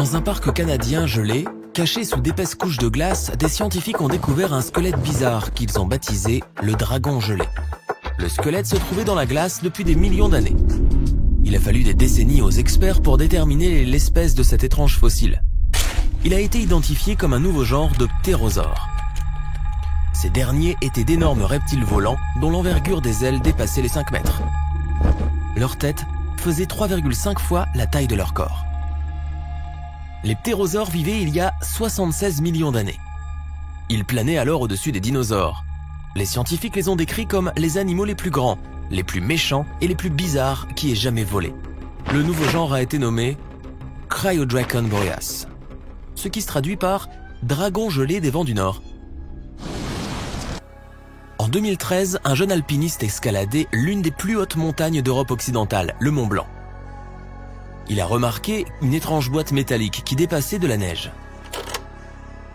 Dans un parc canadien gelé, caché sous d'épaisses couches de glace, des scientifiques ont découvert un squelette bizarre qu'ils ont baptisé le dragon gelé. Le squelette se trouvait dans la glace depuis des millions d'années. Il a fallu des décennies aux experts pour déterminer l'espèce de cet étrange fossile. Il a été identifié comme un nouveau genre de ptérosaures. Ces derniers étaient d'énormes reptiles volants dont l'envergure des ailes dépassait les 5 mètres. Leur tête faisait 3,5 fois la taille de leur corps. Les ptérosaures vivaient il y a 76 millions d'années. Ils planaient alors au-dessus des dinosaures. Les scientifiques les ont décrits comme les animaux les plus grands, les plus méchants et les plus bizarres qui aient jamais volé. Le nouveau genre a été nommé Cryodracon boreas, ce qui se traduit par dragon gelé des vents du Nord. En 2013, un jeune alpiniste escaladait l'une des plus hautes montagnes d'Europe occidentale, le Mont Blanc. Il a remarqué une étrange boîte métallique qui dépassait de la neige.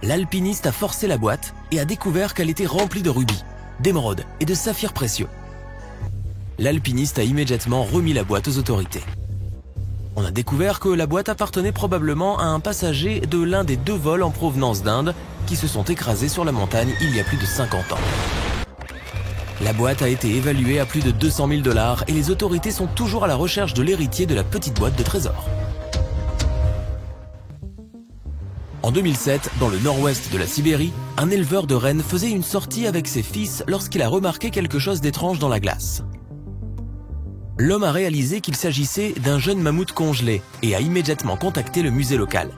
L'alpiniste a forcé la boîte et a découvert qu'elle était remplie de rubis, d'émeraudes et de saphirs précieux. L'alpiniste a immédiatement remis la boîte aux autorités. On a découvert que la boîte appartenait probablement à un passager de l'un des 2 vols en provenance d'Inde qui se sont écrasés sur la montagne il y a plus de 50 ans. La boîte a été évaluée à plus de 200 000 $ et les autorités sont toujours à la recherche de l'héritier de la petite boîte de trésor. En 2007, dans le nord-ouest de la Sibérie, un éleveur de rennes faisait une sortie avec ses fils lorsqu'il a remarqué quelque chose d'étrange dans la glace. L'homme a réalisé qu'il s'agissait d'un jeune mammouth congelé et a immédiatement contacté le musée local.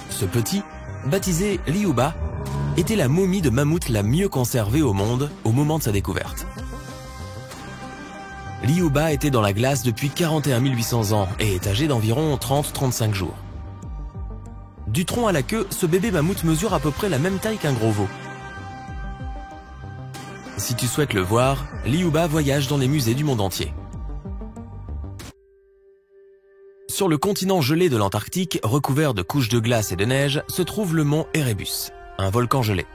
Ce petit, baptisé Liuba, était la momie de mammouth la mieux conservée au monde au moment de sa découverte. Liuba était dans la glace depuis 41 800 ans et est âgé d'environ 30-35 jours. Du tronc à la queue, ce bébé mammouth mesure à peu près la même taille qu'un gros veau. Si tu souhaites le voir, Liuba voyage dans les musées du monde entier. Sur le continent gelé de l'Antarctique, recouvert de couches de glace et de neige, se trouve le mont Erebus, un volcan gelé.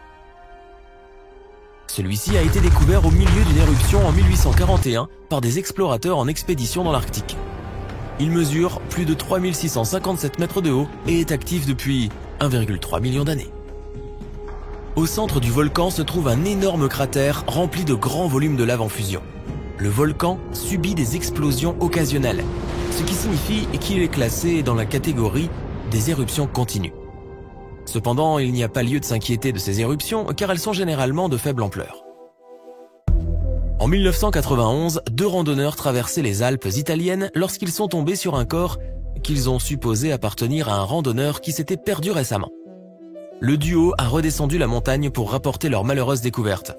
Celui-ci a été découvert au milieu d'une éruption en 1841 par des explorateurs en expédition dans l'Arctique. Il mesure plus de 3657 mètres de haut et est actif depuis 1,3 million d'années. Au centre du volcan se trouve un énorme cratère rempli de grands volumes de lave en fusion. Le volcan subit des explosions occasionnelles, ce qui signifie qu'il est classé dans la catégorie des éruptions continues. Cependant, il n'y a pas lieu de s'inquiéter de ces éruptions car elles sont généralement de faible ampleur. En 1991, 2 randonneurs traversaient les Alpes italiennes lorsqu'ils sont tombés sur un corps qu'ils ont supposé appartenir à un randonneur qui s'était perdu récemment. Le duo a redescendu la montagne pour rapporter leur malheureuse découverte.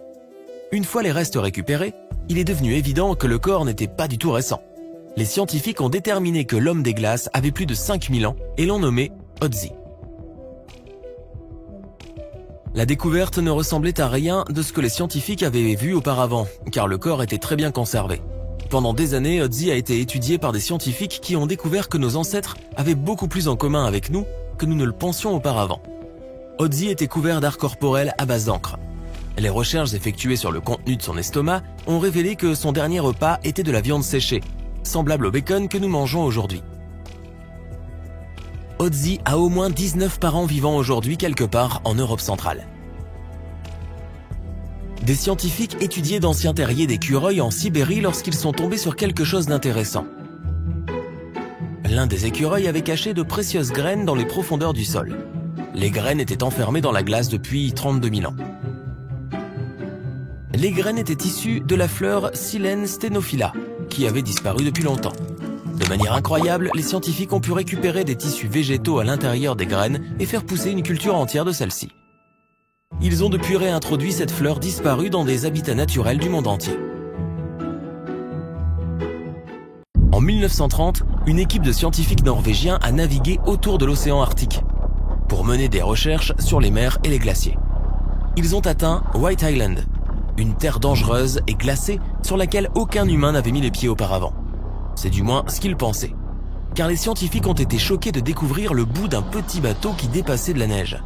Une fois les restes récupérés, il est devenu évident que le corps n'était pas du tout récent. Les scientifiques ont déterminé que l'homme des glaces avait plus de 5000 ans et l'ont nommé Ötzi. La découverte ne ressemblait à rien de ce que les scientifiques avaient vu auparavant, car le corps était très bien conservé. Pendant des années, Ötzi a été étudié par des scientifiques qui ont découvert que nos ancêtres avaient beaucoup plus en commun avec nous que nous ne le pensions auparavant. Ötzi était couvert d'art corporel à base d'encre. Les recherches effectuées sur le contenu de son estomac ont révélé que son dernier repas était de la viande séchée, semblable au bacon que nous mangeons aujourd'hui. Ötzi a au moins 19 parents vivant aujourd'hui quelque part en Europe centrale. Des scientifiques étudiaient d'anciens terriers d'écureuils en Sibérie lorsqu'ils sont tombés sur quelque chose d'intéressant. L'un des écureuils avait caché de précieuses graines dans les profondeurs du sol. Les graines étaient enfermées dans la glace depuis 32 000 ans. Les graines étaient issues de la fleur Silene stenophila, qui avait disparu depuis longtemps. De manière incroyable, les scientifiques ont pu récupérer des tissus végétaux à l'intérieur des graines et faire pousser une culture entière de celles-ci. Ils ont depuis réintroduit cette fleur disparue dans des habitats naturels du monde entier. En 1930, une équipe de scientifiques norvégiens a navigué autour de l'océan Arctique pour mener des recherches sur les mers et les glaciers. Ils ont atteint White Island, une terre dangereuse et glacée sur laquelle aucun humain n'avait mis les pieds auparavant. C'est du moins ce qu'ils pensaient, car les scientifiques ont été choqués de découvrir le bout d'un petit bateau qui dépassait de la neige.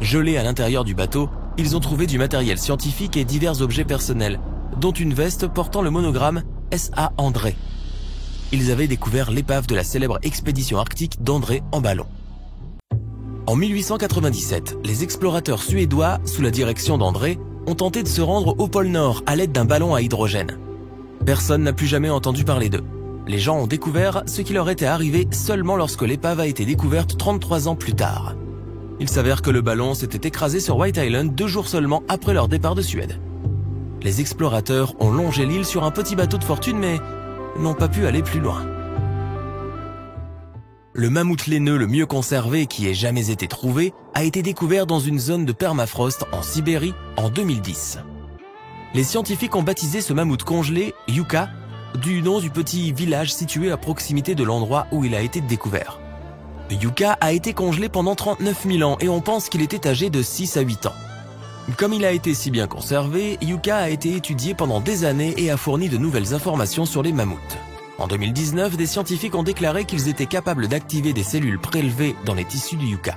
Gelés à l'intérieur du bateau, ils ont trouvé du matériel scientifique et divers objets personnels, dont une veste portant le monogramme S.A. André. Ils avaient découvert l'épave de la célèbre expédition arctique d'André en ballon. En 1897, les explorateurs suédois, sous la direction d'André, ont tenté de se rendre au pôle Nord à l'aide d'un ballon à hydrogène. Personne n'a plus jamais entendu parler d'eux. Les gens ont découvert ce qui leur était arrivé seulement lorsque l'épave a été découverte 33 ans plus tard. Il s'avère que le ballon s'était écrasé sur White Island 2 jours seulement après leur départ de Suède. Les explorateurs ont longé l'île sur un petit bateau de fortune mais n'ont pas pu aller plus loin. Le mammouth laineux le mieux conservé qui ait jamais été trouvé a été découvert dans une zone de permafrost en Sibérie en 2010. Les scientifiques ont baptisé ce mammouth congelé Yuka, du nom du petit village situé à proximité de l'endroit où il a été découvert. Yuka a été congelé pendant 39 000 ans et on pense qu'il était âgé de 6 à 8 ans. Comme il a été si bien conservé, Yuka a été étudié pendant des années et a fourni de nouvelles informations sur les mammouths. En 2019, des scientifiques ont déclaré qu'ils étaient capables d'activer des cellules prélevées dans les tissus du yucca.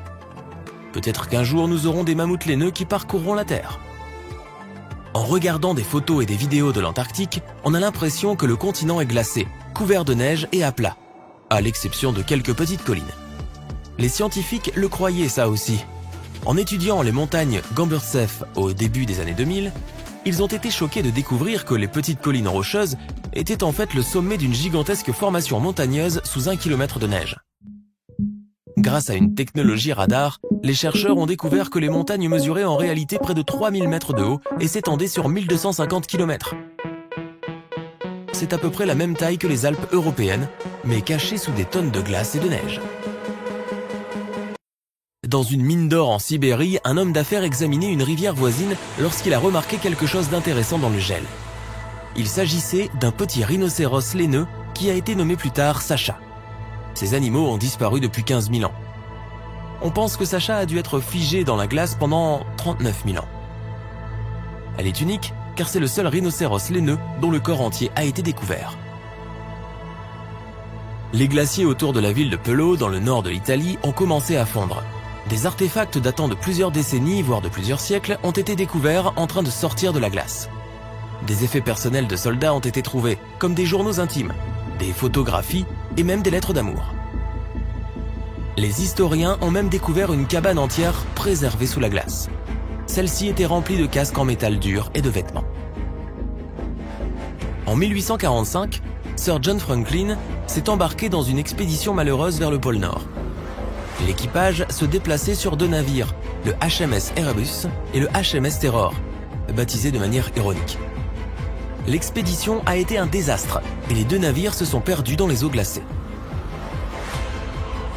Peut-être qu'un jour nous aurons des mammouths laineux qui parcourront la Terre. En regardant des photos et des vidéos de l'Antarctique, on a l'impression que le continent est glacé, couvert de neige et à plat, à l'exception de quelques petites collines. Les scientifiques le croyaient ça aussi. En étudiant les montagnes Gamburtseff au début des années 2000, ils ont été choqués de découvrir que les petites collines rocheuses étaient en fait le sommet d'une gigantesque formation montagneuse sous 1 km de neige. Grâce à une technologie radar, les chercheurs ont découvert que les montagnes mesuraient en réalité près de 3000 mètres de haut et s'étendaient sur 1250 km. C'est à peu près la même taille que les Alpes européennes, mais cachées sous des tonnes de glace et de neige. Dans une mine d'or en Sibérie, un homme d'affaires examinait une rivière voisine lorsqu'il a remarqué quelque chose d'intéressant dans le gel. Il s'agissait d'un petit rhinocéros laineux qui a été nommé plus tard Sacha. Ces animaux ont disparu depuis 15 000 ans. On pense que Sacha a dû être figée dans la glace pendant 39 000 ans. Elle est unique car c'est le seul rhinocéros laineux dont le corps entier a été découvert. Les glaciers autour de la ville de Pelo, dans le nord de l'Italie, ont commencé à fondre. Des artefacts datant de plusieurs décennies, voire de plusieurs siècles, ont été découverts en train de sortir de la glace. Des effets personnels de soldats ont été trouvés, comme des journaux intimes, des photographies et même des lettres d'amour. Les historiens ont même découvert une cabane entière préservée sous la glace. Celle-ci était remplie de casques en métal dur et de vêtements. En 1845, Sir John Franklin s'est embarqué dans une expédition malheureuse vers le pôle Nord. L'équipage se déplaçait sur 2 navires, le HMS Erebus et le HMS Terror, baptisés de manière ironique. L'expédition a été un désastre et les 2 navires se sont perdus dans les eaux glacées.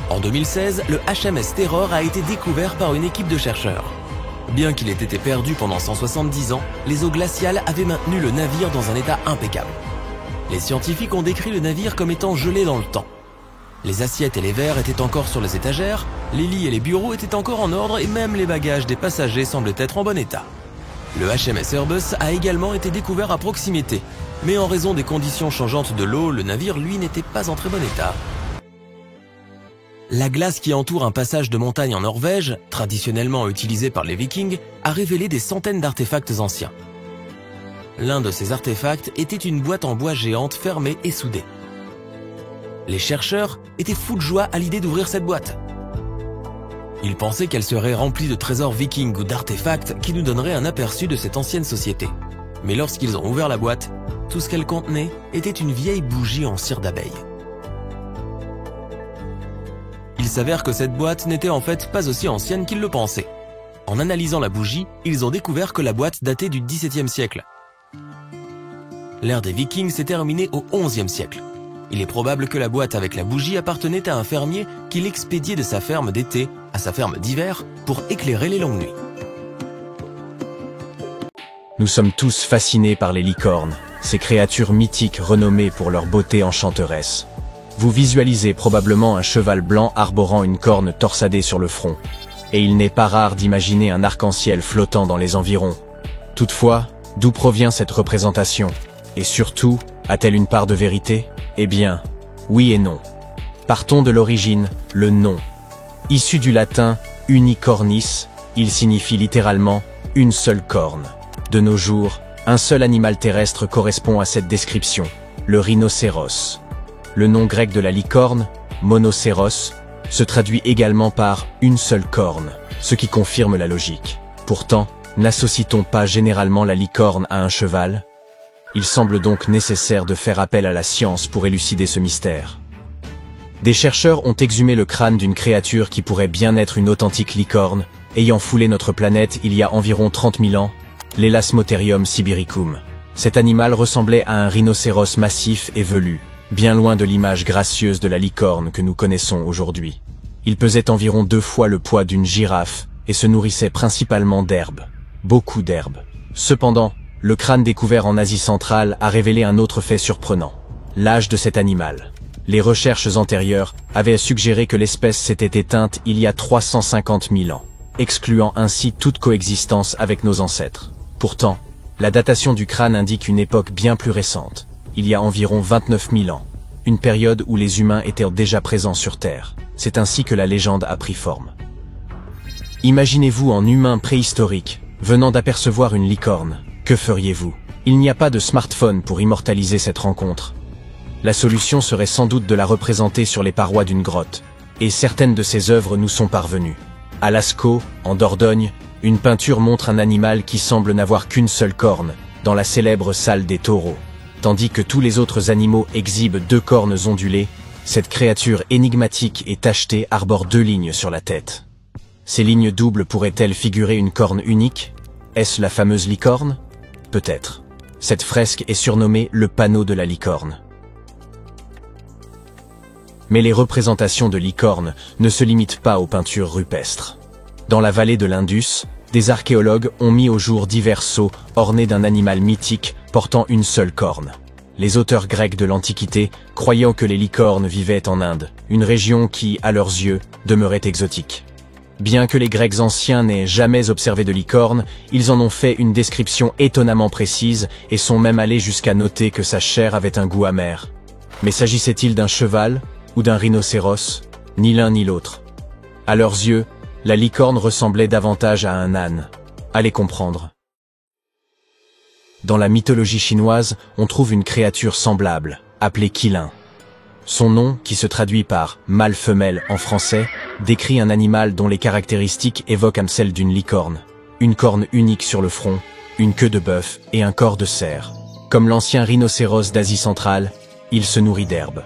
En 2016, le HMS Terror a été découvert par une équipe de chercheurs. Bien qu'il ait été perdu pendant 170 ans, les eaux glaciales avaient maintenu le navire dans un état impeccable. Les scientifiques ont décrit le navire comme étant gelé dans le temps. Les assiettes et les verres étaient encore sur les étagères, les lits et les bureaux étaient encore en ordre et même les bagages des passagers semblaient être en bon état. Le HMS Erebus a également été découvert à proximité, mais en raison des conditions changeantes de l'eau, le navire lui n'était pas en très bon état. La glace qui entoure un passage de montagne en Norvège, traditionnellement utilisé par les Vikings, a révélé des centaines d'artefacts anciens. L'un de ces artefacts était une boîte en bois géante fermée et soudée. Les chercheurs étaient fous de joie à l'idée d'ouvrir cette boîte. Ils pensaient qu'elle serait remplie de trésors vikings ou d'artefacts qui nous donneraient un aperçu de cette ancienne société. Mais lorsqu'ils ont ouvert la boîte, tout ce qu'elle contenait était une vieille bougie en cire d'abeille. Il s'avère que cette boîte n'était en fait pas aussi ancienne qu'ils le pensaient. En analysant la bougie, ils ont découvert que la boîte datait du XVIIe siècle. L'ère des Vikings s'est terminée au XIe siècle. Il est probable que la boîte avec la bougie appartenait à un fermier qui l'expédiait de sa ferme d'été à sa ferme d'hiver pour éclairer les longues nuits. Nous sommes tous fascinés par les licornes, ces créatures mythiques renommées pour leur beauté enchanteresse. Vous visualisez probablement un cheval blanc arborant une corne torsadée sur le front. Et il n'est pas rare d'imaginer un arc-en-ciel flottant dans les environs. Toutefois, d'où provient cette représentation? Et surtout, a-t-elle une part de vérité? Eh bien, oui et non. Partons de l'origine, le nom. Issu du latin « unicornis », il signifie littéralement « une seule corne ». De nos jours, un seul animal terrestre correspond à cette description, le rhinocéros. Le nom grec de la licorne, monocéros, se traduit également par une seule corne, ce qui confirme la logique. Pourtant, n'associe-t-on pas généralement la licorne à un cheval? Il semble donc nécessaire de faire appel à la science pour élucider ce mystère. Des chercheurs ont exhumé le crâne d'une créature qui pourrait bien être une authentique licorne, ayant foulé notre planète il y a environ 30 000 ans, l'Elasmotherium sibiricum. Cet animal ressemblait à un rhinocéros massif et velu, bien loin de l'image gracieuse de la licorne que nous connaissons aujourd'hui. Il pesait environ 2 fois le poids d'une girafe et se nourrissait principalement d'herbes. Beaucoup d'herbes. Cependant, le crâne découvert en Asie centrale a révélé un autre fait surprenant. L'âge de cet animal. Les recherches antérieures avaient suggéré que l'espèce s'était éteinte il y a 350 000 ans, excluant ainsi toute coexistence avec nos ancêtres. Pourtant, la datation du crâne indique une époque bien plus récente, il y a environ 29 000 ans, une période où les humains étaient déjà présents sur Terre. C'est ainsi que la légende a pris forme. Imaginez-vous en humain préhistorique, venant d'apercevoir une licorne. Que feriez-vous? Il n'y a pas de smartphone pour immortaliser cette rencontre. La solution serait sans doute de la représenter sur les parois d'une grotte, et certaines de ses œuvres nous sont parvenues. À Lascaux, en Dordogne, une peinture montre un animal qui semble n'avoir qu'une seule corne, dans la célèbre salle des taureaux. Tandis que tous les autres animaux exhibent 2 cornes ondulées, cette créature énigmatique et tachetée arbore 2 lignes sur la tête. Ces lignes doubles pourraient-elles figurer une corne unique? Est-ce la fameuse licorne? Peut-être. Cette fresque est surnommée le panneau de la licorne. Mais les représentations de licornes ne se limitent pas aux peintures rupestres. Dans la vallée de l'Indus, des archéologues ont mis au jour divers sceaux ornés d'un animal mythique portant une seule corne. Les auteurs grecs de l'Antiquité croyant que les licornes vivaient en Inde, une région qui, à leurs yeux, demeurait exotique. Bien que les Grecs anciens n'aient jamais observé de licorne, ils en ont fait une description étonnamment précise et sont même allés jusqu'à noter que sa chair avait un goût amer. Mais s'agissait-il d'un cheval ou d'un rhinocéros? Ni l'un ni l'autre. À leurs yeux, la licorne ressemblait davantage à un âne. Allez comprendre. Dans la mythologie chinoise, on trouve une créature semblable, appelée Qilin. Son nom, qui se traduit par « mâle-femelle » en français, décrit un animal dont les caractéristiques évoquent celles d'une licorne. Une corne unique sur le front, une queue de bœuf et un corps de cerf. Comme l'ancien rhinocéros d'Asie centrale, il se nourrit d'herbes.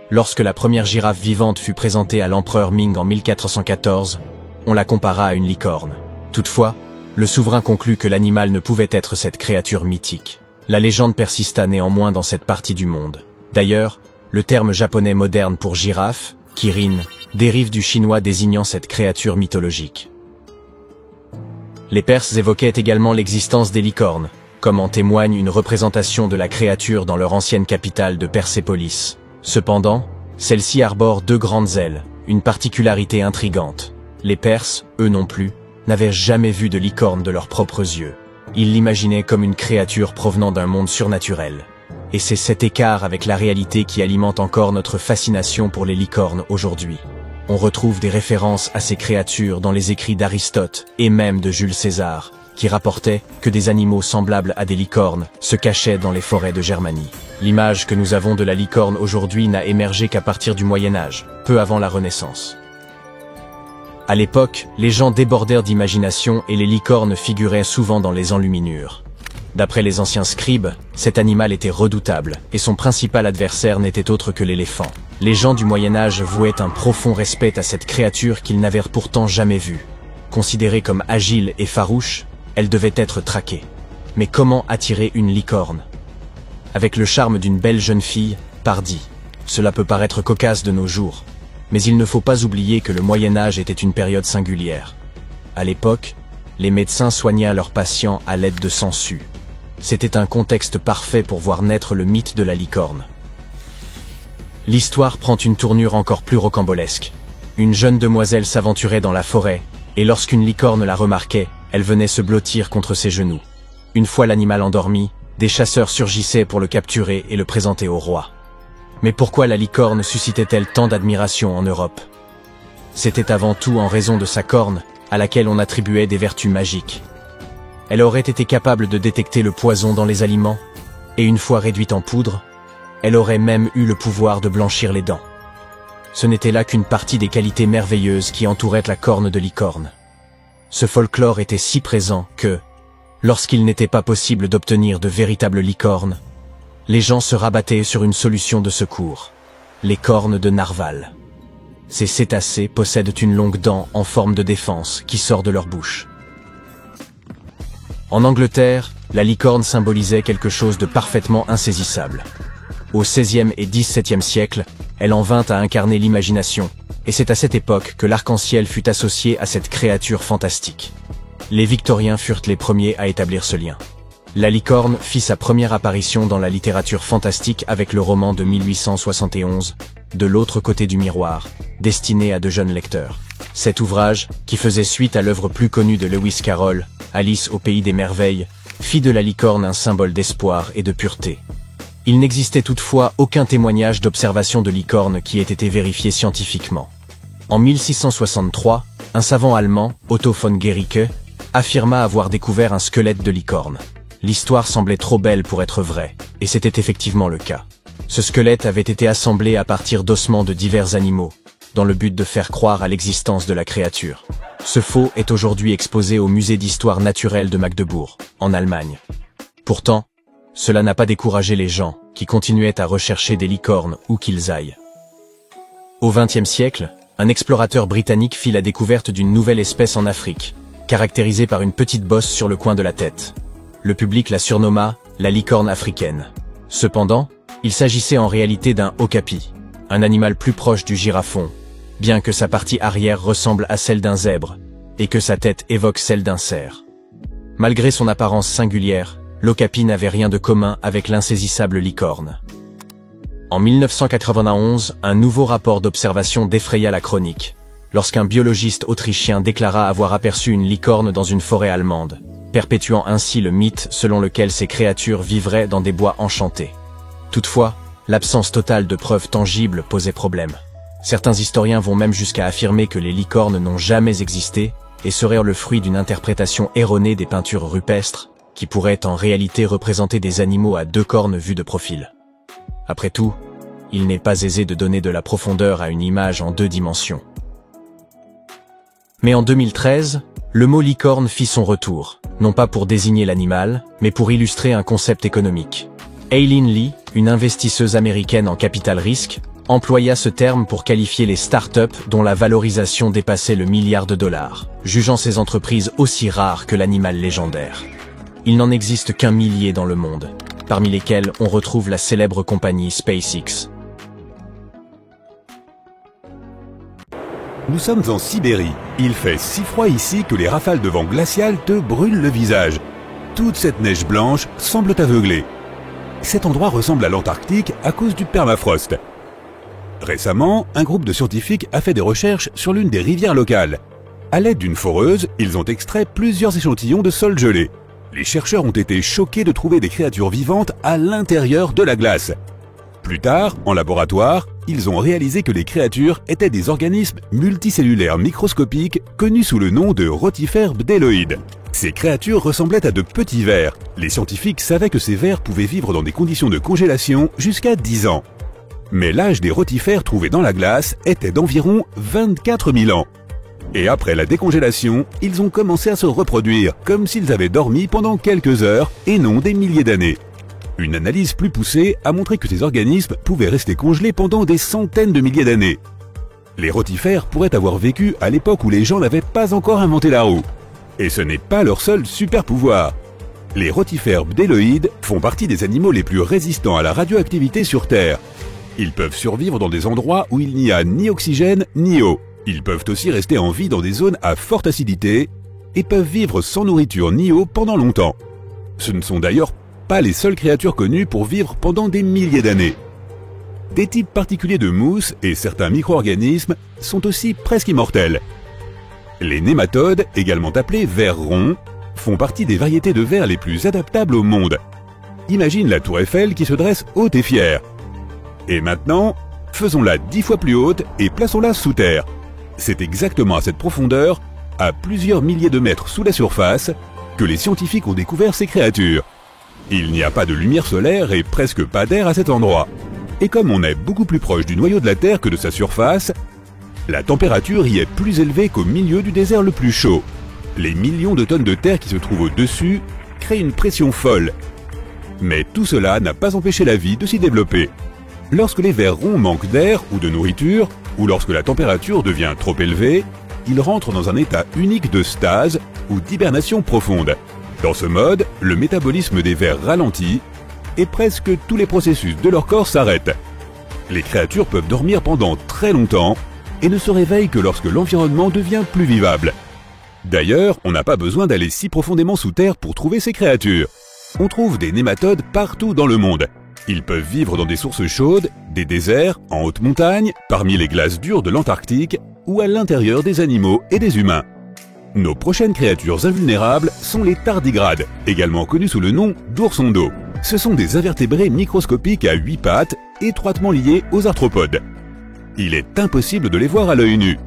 Lorsque la première girafe vivante fut présentée à l'empereur Ming en 1414, on la compara à une licorne. Toutefois, le souverain conclut que l'animal ne pouvait être cette créature mythique. La légende persista néanmoins dans cette partie du monde. D'ailleurs, le terme japonais moderne pour girafe, kirin, dérive du chinois désignant cette créature mythologique. Les Perses évoquaient également l'existence des licornes, comme en témoigne une représentation de la créature dans leur ancienne capitale de Persépolis. Cependant, celle-ci arbore 2 grandes ailes, une particularité intrigante. Les Perses, eux non plus, n'avaient jamais vu de licorne de leurs propres yeux. Ils l'imaginaient comme une créature provenant d'un monde surnaturel. Et c'est cet écart avec la réalité qui alimente encore notre fascination pour les licornes aujourd'hui. On retrouve des références à ces créatures dans les écrits d'Aristote et même de Jules César, qui rapportaient que des animaux semblables à des licornes se cachaient dans les forêts de Germanie. L'image que nous avons de la licorne aujourd'hui n'a émergé qu'à partir du Moyen-Âge, peu avant la Renaissance. À l'époque, les gens débordèrent d'imagination et les licornes figuraient souvent dans les enluminures. D'après les anciens scribes, cet animal était redoutable, et son principal adversaire n'était autre que l'éléphant. Les gens du Moyen-Âge vouaient un profond respect à cette créature qu'ils n'avaient pourtant jamais vue. Considérée comme agile et farouche, elle devait être traquée. Mais comment attirer une licorne? Avec le charme d'une belle jeune fille, pardi. Cela peut paraître cocasse de nos jours. Mais il ne faut pas oublier que le Moyen-Âge était une période singulière. À l'époque, les médecins soignaient leurs patients à l'aide de sangsues. C'était un contexte parfait pour voir naître le mythe de la licorne. L'histoire prend une tournure encore plus rocambolesque. Une jeune demoiselle s'aventurait dans la forêt, et lorsqu'une licorne la remarquait, elle venait se blottir contre ses genoux. Une fois l'animal endormi, des chasseurs surgissaient pour le capturer et le présenter au roi. Mais pourquoi la licorne suscitait-elle tant d'admiration en Europe? C'était avant tout en raison de sa corne, à laquelle on attribuait des vertus magiques. Elle aurait été capable de détecter le poison dans les aliments, et une fois réduite en poudre, elle aurait même eu le pouvoir de blanchir les dents. ce n'était là qu'une partie des qualités merveilleuses qui entouraient la corne de licorne. Ce folklore était si présent que, lorsqu'il n'était pas possible d'obtenir de véritables licornes, les gens se rabattaient sur une solution de secours, les cornes de narval. Ces cétacés possèdent une longue dent en forme de défense qui sort de leur bouche. En Angleterre, la licorne symbolisait quelque chose de parfaitement insaisissable. Au XVIe et XVIIe siècle, elle en vint à incarner l'imagination, et c'est à cette époque que l'arc-en-ciel fut associé à cette créature fantastique. Les Victoriens furent les premiers à établir ce lien. La licorne fit sa première apparition dans la littérature fantastique avec le roman de 1871, De l'autre côté du miroir, destiné à de jeunes lecteurs. Cet ouvrage, qui faisait suite à l'œuvre plus connue de Lewis Carroll, Alice au pays des merveilles, fit de la licorne un symbole d'espoir et de pureté. Il n'existait toutefois aucun témoignage d'observation de licorne qui ait été vérifié scientifiquement. En 1663, un savant allemand, Otto von Guericke, affirma avoir découvert un squelette de licorne. L'histoire semblait trop belle pour être vraie, et c'était effectivement le cas. Ce squelette avait été assemblé à partir d'ossements de divers animaux, dans le but de faire croire à l'existence de la créature. Ce faux est aujourd'hui exposé au musée d'histoire naturelle de Magdebourg, en Allemagne. Pourtant, cela n'a pas découragé les gens, qui continuaient à rechercher des licornes où qu'ils aillent. Au XXe siècle, un explorateur britannique fit la découverte d'une nouvelle espèce en Afrique, caractérisée par une petite bosse sur le coin de la tête. Le public la surnomma la licorne africaine. Cependant, il s'agissait en réalité d'un okapi, un animal plus proche du girafon, bien que sa partie arrière ressemble à celle d'un zèbre, et que sa tête évoque celle d'un cerf. Malgré son apparence singulière, l'okapi n'avait rien de commun avec l'insaisissable licorne. En 1991, un nouveau rapport d'observation défraya la chronique, lorsqu'un biologiste autrichien déclara avoir aperçu une licorne dans une forêt allemande, perpétuant ainsi le mythe selon lequel ces créatures vivraient dans des bois enchantés. Toutefois, l'absence totale de preuves tangibles posait problème. Certains historiens vont même jusqu'à affirmer que les licornes n'ont jamais existé et seraient le fruit d'une interprétation erronée des peintures rupestres, qui pourraient en réalité représenter des animaux à deux cornes vus de profil. Après tout, il n'est pas aisé de donner de la profondeur à une image en 2 dimensions. Mais en 2013, le mot licorne fit son retour, non pas pour désigner l'animal, mais pour illustrer un concept économique. Aileen Lee, une investisseuse américaine en capital risque, employa ce terme pour qualifier les startups dont la valorisation dépassait le $1 milliard, jugeant ces entreprises aussi rares que l'animal légendaire. Il n'en existe qu'1 millier dans le monde, parmi lesquels on retrouve la célèbre compagnie SpaceX. Nous sommes en Sibérie. Il fait si froid ici que les rafales de vent glacial te brûlent le visage. Toute cette neige blanche semble t'aveugler. Cet endroit ressemble à l'Antarctique à cause du permafrost. Récemment, un groupe de scientifiques a fait des recherches sur l'une des rivières locales. À l'aide d'une foreuse, ils ont extrait plusieurs échantillons de sol gelé. Les chercheurs ont été choqués de trouver des créatures vivantes à l'intérieur de la glace. Plus tard, en laboratoire, ils ont réalisé que les créatures étaient des organismes multicellulaires microscopiques connus sous le nom de rotifères bdelloïdes. Ces créatures ressemblaient à de petits vers. Les scientifiques savaient que ces vers pouvaient vivre dans des conditions de congélation jusqu'à 10 ans. Mais l'âge des rotifères trouvés dans la glace était d'environ 24 000 ans. Et après la décongélation, ils ont commencé à se reproduire, comme s'ils avaient dormi pendant quelques heures et non des milliers d'années. Une analyse plus poussée a montré que ces organismes pouvaient rester congelés pendant des centaines de milliers d'années. Les rotifères pourraient avoir vécu à l'époque où les gens n'avaient pas encore inventé la roue. Et ce n'est pas leur seul super pouvoir. Les rotifères bdelloïdes font partie des animaux les plus résistants à la radioactivité sur Terre. Ils peuvent survivre dans des endroits où il n'y a ni oxygène ni eau. Ils peuvent aussi rester en vie dans des zones à forte acidité et peuvent vivre sans nourriture ni eau pendant longtemps. Ce ne sont d'ailleurs pas les seules créatures connues pour vivre pendant des milliers d'années. Des types particuliers de mousses et certains micro-organismes sont aussi presque immortels. Les nématodes, également appelés vers ronds, font partie des variétés de vers les plus adaptables au monde. Imagine la tour Eiffel qui se dresse haute et fière. Et maintenant, faisons-la 10 fois plus haute et plaçons-la sous terre. C'est exactement à cette profondeur, à plusieurs milliers de mètres sous la surface, que les scientifiques ont découvert ces créatures. Il n'y a pas de lumière solaire et presque pas d'air à cet endroit. Et comme on est beaucoup plus proche du noyau de la Terre que de sa surface, la température y est plus élevée qu'au milieu du désert le plus chaud. Les millions de tonnes de terre qui se trouvent au-dessus créent une pression folle. Mais tout cela n'a pas empêché la vie de s'y développer. Lorsque les vers ronds manquent d'air ou de nourriture, ou lorsque la température devient trop élevée, ils rentrent dans un état unique de stase ou d'hibernation profonde. Dans ce mode, le métabolisme des vers ralentit et presque tous les processus de leur corps s'arrêtent. Les créatures peuvent dormir pendant très longtemps et ne se réveillent que lorsque l'environnement devient plus vivable. D'ailleurs, on n'a pas besoin d'aller si profondément sous terre pour trouver ces créatures. On trouve des nématodes partout dans le monde. Ils peuvent vivre dans des sources chaudes, des déserts, en haute montagne, parmi les glaces dures de l'Antarctique ou à l'intérieur des animaux et des humains. Nos prochaines créatures invulnérables sont les tardigrades, également connus sous le nom d'oursons d'eau. Ce sont des invertébrés microscopiques à 8 pattes, étroitement liés aux arthropodes. Il est impossible de les voir à l'œil nu.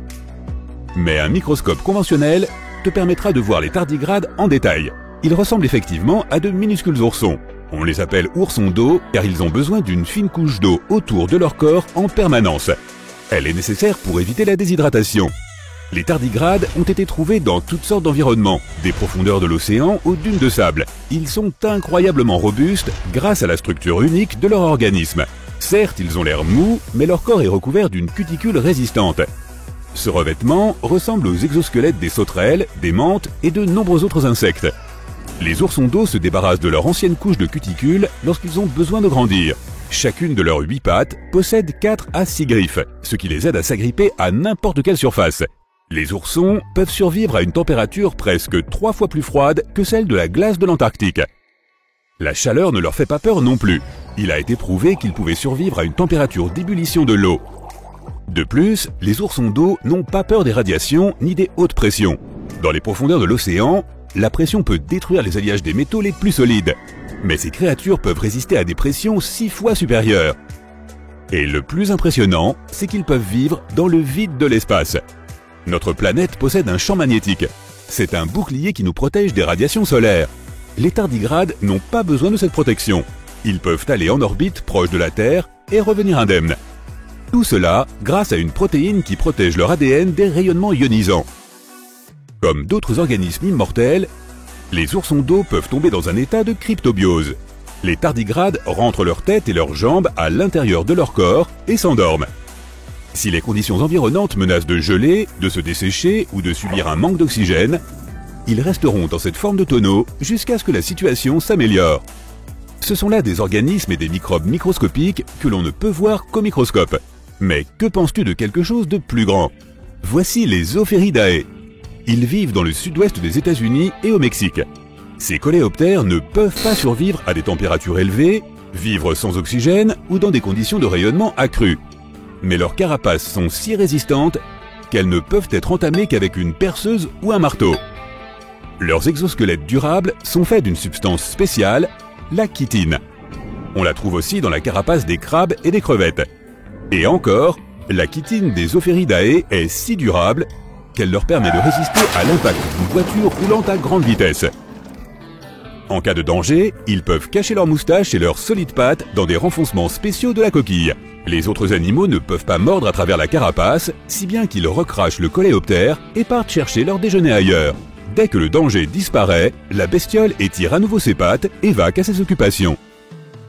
Mais un microscope conventionnel te permettra de voir les tardigrades en détail. Ils ressemblent effectivement à de minuscules oursons. On les appelle oursons d'eau car ils ont besoin d'une fine couche d'eau autour de leur corps en permanence. Elle est nécessaire pour éviter la déshydratation. Les tardigrades ont été trouvés dans toutes sortes d'environnements, des profondeurs de l'océan aux dunes de sable. Ils sont incroyablement robustes grâce à la structure unique de leur organisme. Certes, ils ont l'air mous, mais leur corps est recouvert d'une cuticule résistante. Ce revêtement ressemble aux exosquelettes des sauterelles, des mantes et de nombreux autres insectes. Les oursons d'eau se débarrassent de leur ancienne couche de cuticule lorsqu'ils ont besoin de grandir. Chacune de leurs 8 pattes possède 4 à 6 griffes, ce qui les aide à s'agripper à n'importe quelle surface. Les oursons peuvent survivre à une température presque 3 fois plus froide que celle de la glace de l'Antarctique. La chaleur ne leur fait pas peur non plus. Il a été prouvé qu'ils pouvaient survivre à une température d'ébullition de l'eau. De plus, les oursons d'eau n'ont pas peur des radiations ni des hautes pressions. Dans les profondeurs de l'océan, la pression peut détruire les alliages des métaux les plus solides. Mais ces créatures peuvent résister à des pressions 6 fois supérieures. Et le plus impressionnant, c'est qu'ils peuvent vivre dans le vide de l'espace. Notre planète possède un champ magnétique. C'est un bouclier qui nous protège des radiations solaires. Les tardigrades n'ont pas besoin de cette protection. Ils peuvent aller en orbite proche de la Terre et revenir indemnes. Tout cela grâce à une protéine qui protège leur ADN des rayonnements ionisants. Comme d'autres organismes immortels, les oursons d'eau peuvent tomber dans un état de cryptobiose. Les tardigrades rentrent leur tête et leurs jambes à l'intérieur de leur corps et s'endorment. Si les conditions environnantes menacent de geler, de se dessécher ou de subir un manque d'oxygène, ils resteront dans cette forme de tonneau jusqu'à ce que la situation s'améliore. Ce sont là des organismes et des microbes microscopiques que l'on ne peut voir qu'au microscope. Mais que penses-tu de quelque chose de plus grand? Voici les Opheridae. Ils vivent dans le sud-ouest des États-Unis et au Mexique. Ces coléoptères ne peuvent pas survivre à des températures élevées, vivre sans oxygène ou dans des conditions de rayonnement accrues. Mais leurs carapaces sont si résistantes qu'elles ne peuvent être entamées qu'avec une perceuse ou un marteau. Leurs exosquelettes durables sont faits d'une substance spéciale, la chitine. On la trouve aussi dans la carapace des crabes et des crevettes. Et encore, la chitine des Opheridae est si durable qu'elle leur permet de résister à l'impact d'une voiture roulant à grande vitesse. En cas de danger, ils peuvent cacher leurs moustaches et leurs solides pattes dans des renfoncements spéciaux de la coquille. Les autres animaux ne peuvent pas mordre à travers la carapace, si bien qu'ils recrachent le coléoptère et partent chercher leur déjeuner ailleurs. Dès que le danger disparaît, la bestiole étire à nouveau ses pattes et vaque à ses occupations.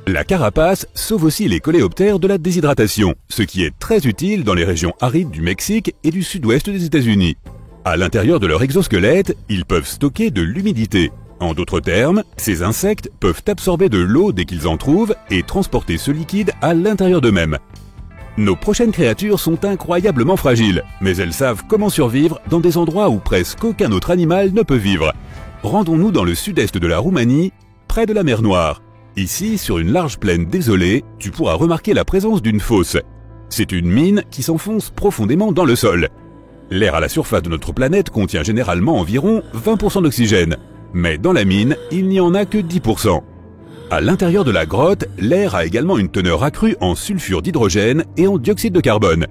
La carapace sauve aussi les coléoptères de la déshydratation, ce qui est très utile dans les régions arides du Mexique et du sud-ouest des États-Unis. À l'intérieur de leur exosquelette, ils peuvent stocker de l'humidité. En d'autres termes, ces insectes peuvent absorber de l'eau dès qu'ils en trouvent et transporter ce liquide à l'intérieur d'eux-mêmes. Nos prochaines créatures sont incroyablement fragiles, mais elles savent comment survivre dans des endroits où presque aucun autre animal ne peut vivre. Rendons-nous dans le sud-est de la Roumanie, près de la mer Noire. Ici, sur une large plaine désolée, tu pourras remarquer la présence d'une fosse. C'est une mine qui s'enfonce profondément dans le sol. L'air à la surface de notre planète contient généralement environ 20% d'oxygène. Mais dans la mine, il n'y en a que 10%. À l'intérieur de la grotte, l'air a également une teneur accrue en sulfure d'hydrogène et en dioxyde de carbone.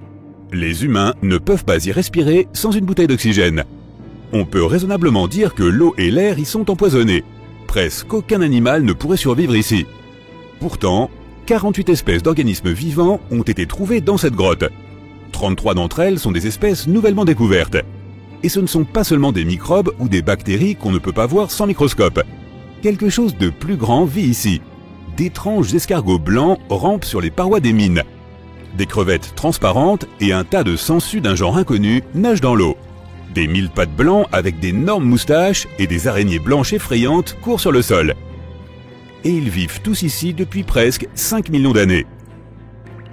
Les humains ne peuvent pas y respirer sans une bouteille d'oxygène. On peut raisonnablement dire que l'eau et l'air y sont empoisonnés. Presque aucun animal ne pourrait survivre ici. Pourtant, 48 espèces d'organismes vivants ont été trouvées dans cette grotte. 33 d'entre elles sont des espèces nouvellement découvertes. Et ce ne sont pas seulement des microbes ou des bactéries qu'on ne peut pas voir sans microscope. Quelque chose de plus grand vit ici. D'étranges escargots blancs rampent sur les parois des mines. Des crevettes transparentes et un tas de sangsues d'un genre inconnu nagent dans l'eau. Des mille-pattes blancs avec d'énormes moustaches et des araignées blanches effrayantes courent sur le sol. Et ils vivent tous ici depuis presque 5 millions d'années.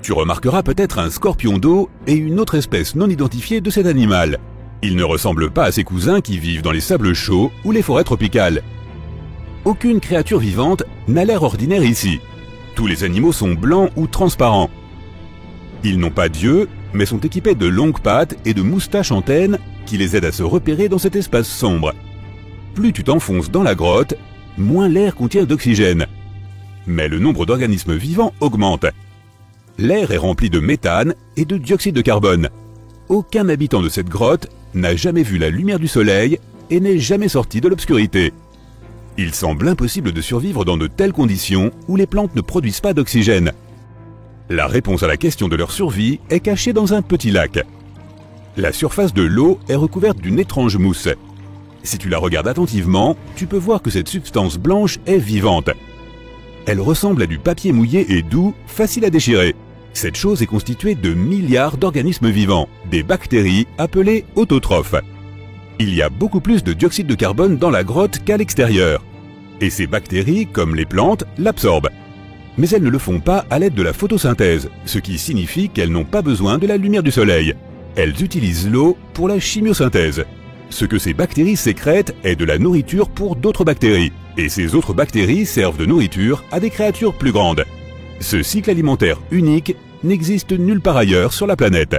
Tu remarqueras peut-être un scorpion d'eau et une autre espèce non identifiée de cet animal. Il ne ressemble pas à ses cousins qui vivent dans les sables chauds ou les forêts tropicales. Aucune créature vivante n'a l'air ordinaire ici. Tous les animaux sont blancs ou transparents. Ils n'ont pas d'yeux, mais sont équipés de longues pattes et de moustaches antennes qui les aident à se repérer dans cet espace sombre. Plus tu t'enfonces dans la grotte, moins l'air contient d'oxygène. Mais le nombre d'organismes vivants augmente. L'air est rempli de méthane et de dioxyde de carbone. Aucun habitant de cette grotte n'a jamais vu la lumière du soleil et n'est jamais sorti de l'obscurité. Il semble impossible de survivre dans de telles conditions où les plantes ne produisent pas d'oxygène. La réponse à la question de leur survie est cachée dans un petit lac. La surface de l'eau est recouverte d'une étrange mousse. Si tu la regardes attentivement, tu peux voir que cette substance blanche est vivante. Elle ressemble à du papier mouillé et doux, facile à déchirer. Cette chose est constituée de milliards d'organismes vivants, des bactéries appelées autotrophes. Il y a beaucoup plus de dioxyde de carbone dans la grotte qu'à l'extérieur. Et ces bactéries, comme les plantes, l'absorbent. Mais elles ne le font pas à l'aide de la photosynthèse, ce qui signifie qu'elles n'ont pas besoin de la lumière du soleil. Elles utilisent l'eau pour la chimiosynthèse. Ce que ces bactéries sécrètent est de la nourriture pour d'autres bactéries. Et ces autres bactéries servent de nourriture à des créatures plus grandes. Ce cycle alimentaire unique n'existe nulle part ailleurs sur la planète.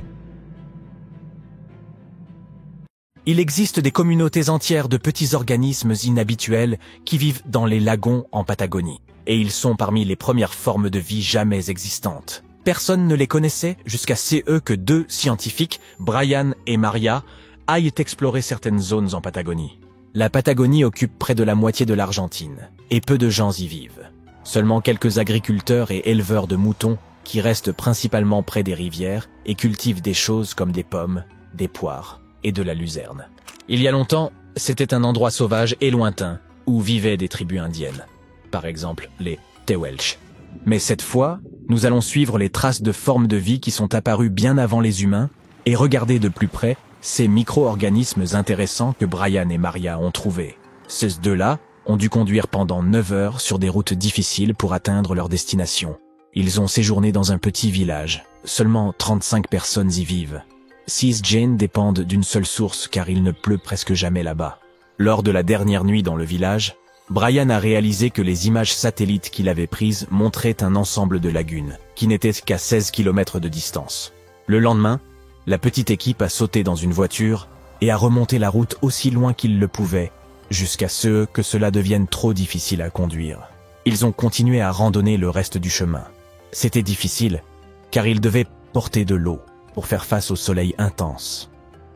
Il existe des communautés entières de petits organismes inhabituels qui vivent dans les lagons en Patagonie. Et ils sont parmi les premières formes de vie jamais existantes. Personne ne les connaissait jusqu'à ce que 2 scientifiques, Brian et Maria, aillent explorer certaines zones en Patagonie. La Patagonie occupe près de la moitié de l'Argentine, et peu de gens y vivent. Seulement quelques agriculteurs et éleveurs de moutons qui restent principalement près des rivières et cultivent des choses comme des pommes, des poires et de la luzerne. Il y a longtemps, c'était un endroit sauvage et lointain où vivaient des tribus indiennes. Par exemple, les Tehuelche. Mais cette fois, nous allons suivre les traces de formes de vie qui sont apparues bien avant les humains et regarder de plus près ces micro-organismes intéressants que Brian et Maria ont trouvés. Ces deux-là ont dû conduire pendant 9 heures sur des routes difficiles pour atteindre leur destination. Ils ont séjourné dans un petit village. Seulement 35 personnes y vivent. 6 Jane dépendent d'une seule source car il ne pleut presque jamais là-bas. Lors de la dernière nuit dans le village, Brian a réalisé que les images satellites qu'il avait prises montraient un ensemble de lagunes, qui n'étaient qu'à 16 km de distance. Le lendemain, la petite équipe a sauté dans une voiture et a remonté la route aussi loin qu'ils le pouvaient, jusqu'à ce que cela devienne trop difficile à conduire. Ils ont continué à randonner le reste du chemin. C'était difficile, car ils devaient porter de l'eau pour faire face au soleil intense.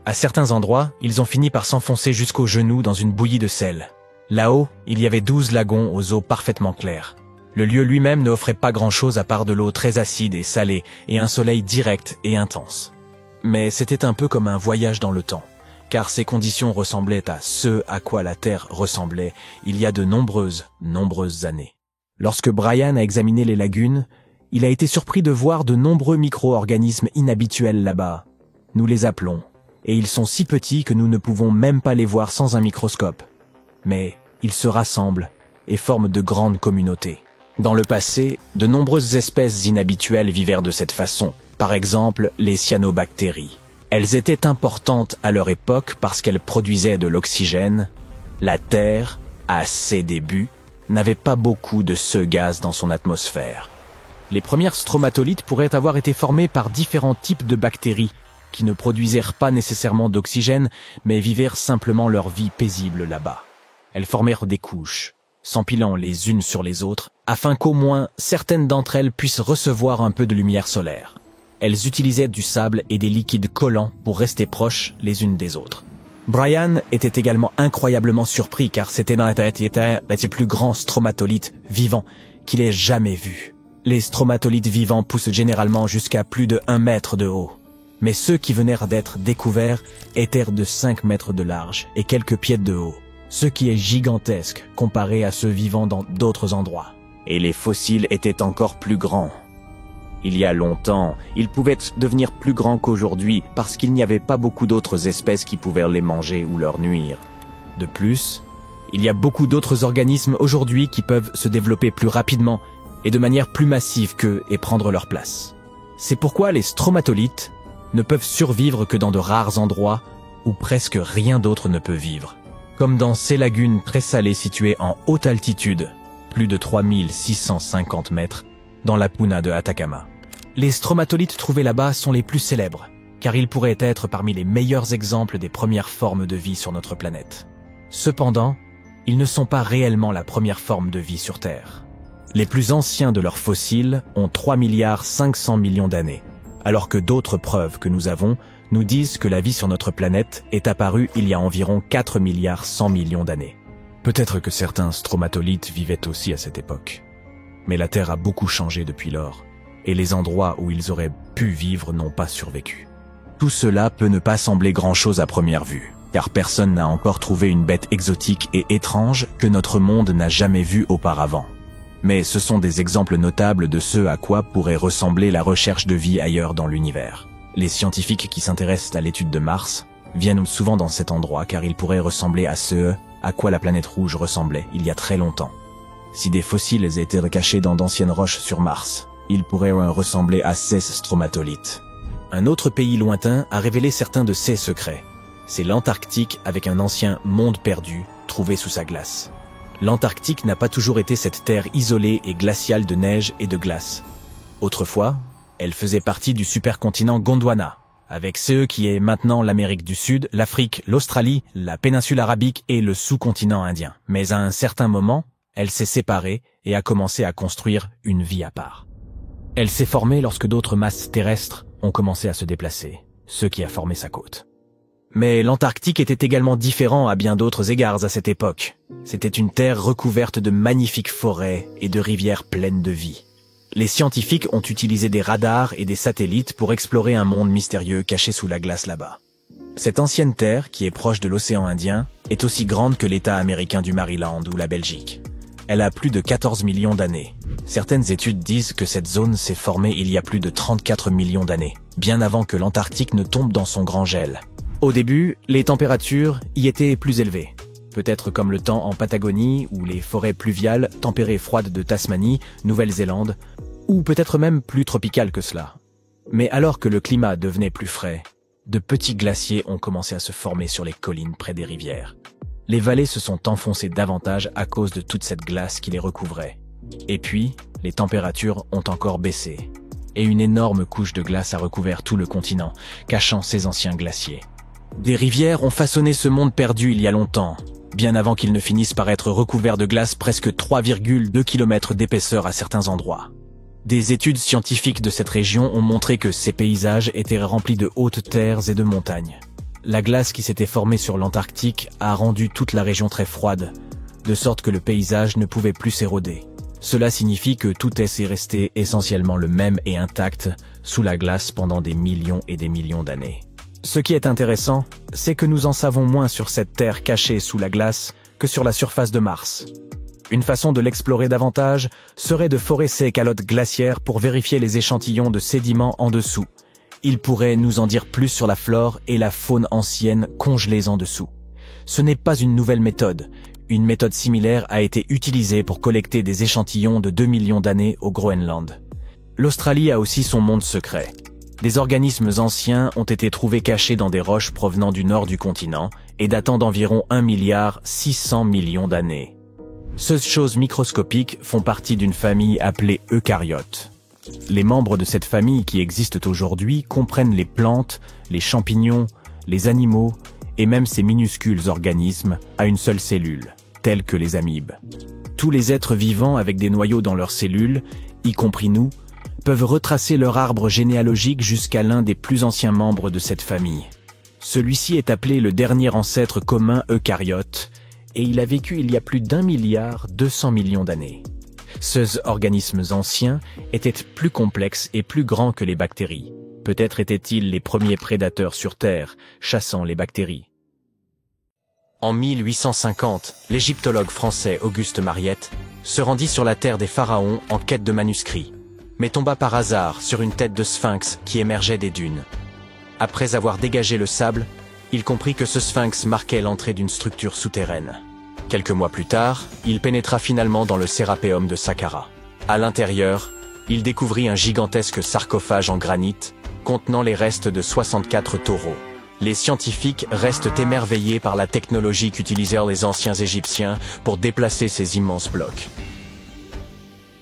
À certains endroits, ils ont fini par s'enfoncer jusqu'aux genoux dans une bouillie de sel. Là-haut, il y avait 12 lagons aux eaux parfaitement claires. Le lieu lui-même ne offrait pas grand-chose à part de l'eau très acide et salée et un soleil direct et intense. Mais c'était un peu comme un voyage dans le temps, car ces conditions ressemblaient à ce à quoi la Terre ressemblait il y a de nombreuses années. Lorsque Brian a examiné les lagunes, il a été surpris de voir de nombreux micro-organismes inhabituels là-bas. Nous les appelons, et ils sont si petits que nous ne pouvons même pas les voir sans un microscope. Mais ils se rassemblent et forment de grandes communautés. Dans le passé, de nombreuses espèces inhabituelles vivèrent de cette façon. Par exemple, les cyanobactéries. Elles étaient importantes à leur époque parce qu'elles produisaient de l'oxygène. La Terre, à ses débuts, n'avait pas beaucoup de ce gaz dans son atmosphère. Les premières stromatolites pourraient avoir été formées par différents types de bactéries qui ne produisirent pas nécessairement d'oxygène, mais vivèrent simplement leur vie paisible là-bas. Elles formèrent des couches, s'empilant les unes sur les autres, afin qu'au moins certaines d'entre elles puissent recevoir un peu de lumière solaire. Elles utilisaient du sable et des liquides collants pour rester proches les unes des autres. Brian était également incroyablement surpris car c'était dans la tête les plus grands stromatolites vivants qu'il ait jamais vus. Les stromatolites vivants poussent généralement jusqu'à plus de 1 mètre de haut. Mais ceux qui venaient d'être découverts étaient de 5 mètres de large et quelques pieds de haut, ce qui est gigantesque comparé à ceux vivant dans d'autres endroits. Et les fossiles étaient encore plus grands. Il y a longtemps, ils pouvaient devenir plus grands qu'aujourd'hui parce qu'il n'y avait pas beaucoup d'autres espèces qui pouvaient les manger ou leur nuire. De plus, il y a beaucoup d'autres organismes aujourd'hui qui peuvent se développer plus rapidement et de manière plus massive qu'eux et prendre leur place. C'est pourquoi les stromatolites ne peuvent survivre que dans de rares endroits où presque rien d'autre ne peut vivre, comme dans ces lagunes très salées situées en haute altitude, plus de 3650 mètres, dans la puna de Atacama. Les stromatolites trouvés là-bas sont les plus célèbres, car ils pourraient être parmi les meilleurs exemples des premières formes de vie sur notre planète. Cependant, ils ne sont pas réellement la première forme de vie sur Terre. Les plus anciens de leurs fossiles ont 3,5 milliards d'années, alors que d'autres preuves que nous avons nous disent que la vie sur notre planète est apparue il y a environ 4,1 milliards d'années. Peut-être que certains stromatolites vivaient aussi à cette époque. Mais la Terre a beaucoup changé depuis lors, et les endroits où ils auraient pu vivre n'ont pas survécu. Tout cela peut ne pas sembler grand-chose à première vue, car personne n'a encore trouvé une bête exotique et étrange que notre monde n'a jamais vue auparavant. Mais ce sont des exemples notables de ce à quoi pourrait ressembler la recherche de vie ailleurs dans l'univers. Les scientifiques qui s'intéressent à l'étude de Mars viennent souvent dans cet endroit car il pourrait ressembler à ce à quoi la planète rouge ressemblait il y a très longtemps. Si des fossiles étaient cachés dans d'anciennes roches sur Mars, ils pourraient ressembler à ces stromatolites. Un autre pays lointain a révélé certains de ses secrets. C'est l'Antarctique avec un ancien monde perdu trouvé sous sa glace. L'Antarctique n'a pas toujours été cette terre isolée et glaciale de neige et de glace. Autrefois, elle faisait partie du supercontinent Gondwana, avec ce qui est maintenant l'Amérique du Sud, l'Afrique, l'Australie, la péninsule arabique et le sous-continent indien. Mais à un certain moment, elle s'est séparée et a commencé à construire une vie à part. Elle s'est formée lorsque d'autres masses terrestres ont commencé à se déplacer, ce qui a formé sa côte. Mais l'Antarctique était également différent à bien d'autres égards à cette époque. C'était une terre recouverte de magnifiques forêts et de rivières pleines de vie. Les scientifiques ont utilisé des radars et des satellites pour explorer un monde mystérieux caché sous la glace là-bas. Cette ancienne terre, qui est proche de l'océan Indien, est aussi grande que l'État américain du Maryland ou la Belgique. Elle a plus de 14 millions d'années. Certaines études disent que cette zone s'est formée il y a plus de 34 millions d'années, bien avant que l'Antarctique ne tombe dans son grand gel. Au début, les températures y étaient plus élevées. Peut-être comme le temps en Patagonie ou les forêts pluviales tempérées froides de Tasmanie, Nouvelle-Zélande, ou peut-être même plus tropicales que cela. Mais alors que le climat devenait plus frais, de petits glaciers ont commencé à se former sur les collines près des rivières. Les vallées se sont enfoncées davantage à cause de toute cette glace qui les recouvrait. Et puis, les températures ont encore baissé. Et une énorme couche de glace a recouvert tout le continent, cachant ces anciens glaciers. Des rivières ont façonné ce monde perdu il y a longtemps, bien avant qu'il ne finisse par être recouvert de glace presque 3,2 km d'épaisseur à certains endroits. Des études scientifiques de cette région ont montré que ces paysages étaient remplis de hautes terres et de montagnes. La glace qui s'était formée sur l'Antarctique a rendu toute la région très froide, de sorte que le paysage ne pouvait plus s'éroder. Cela signifie que tout est resté essentiellement le même et intact sous la glace pendant des millions et des millions d'années. Ce qui est intéressant, c'est que nous en savons moins sur cette terre cachée sous la glace que sur la surface de Mars. Une façon de l'explorer davantage serait de forer ces calottes glaciaires pour vérifier les échantillons de sédiments en dessous. Il pourrait nous en dire plus sur la flore et la faune ancienne congelées en dessous. Ce n'est pas une nouvelle méthode. Une méthode similaire a été utilisée pour collecter des échantillons de 2 millions d'années au Groenland. L'Australie a aussi son monde secret. Des organismes anciens ont été trouvés cachés dans des roches provenant du nord du continent et datant d'environ 1,6 milliard d'années. Ces choses microscopiques font partie d'une famille appelée eucaryotes. Les membres de cette famille qui existent aujourd'hui comprennent les plantes, les champignons, les animaux et même ces minuscules organismes à une seule cellule, tels que les amibes. Tous les êtres vivants avec des noyaux dans leurs cellules, y compris nous, peuvent retracer leur arbre généalogique jusqu'à l'un des plus anciens membres de cette famille. Celui-ci est appelé le dernier ancêtre commun eucaryote, et il a vécu il y a plus d'1,2 milliard d'années. Ces organismes anciens étaient plus complexes et plus grands que les bactéries. Peut-être étaient-ils les premiers prédateurs sur Terre, chassant les bactéries. En 1850, l'égyptologue français Auguste Mariette se rendit sur la terre des pharaons en quête de manuscrits, mais tomba par hasard sur une tête de sphinx qui émergeait des dunes. Après avoir dégagé le sable, il comprit que ce sphinx marquait l'entrée d'une structure souterraine. Quelques mois plus tard, il pénétra finalement dans le Sérapéum de Saqqara. À l'intérieur, il découvrit un gigantesque sarcophage en granit contenant les restes de 64 taureaux. Les scientifiques restent émerveillés par la technologie qu'utilisèrent les anciens Égyptiens pour déplacer ces immenses blocs.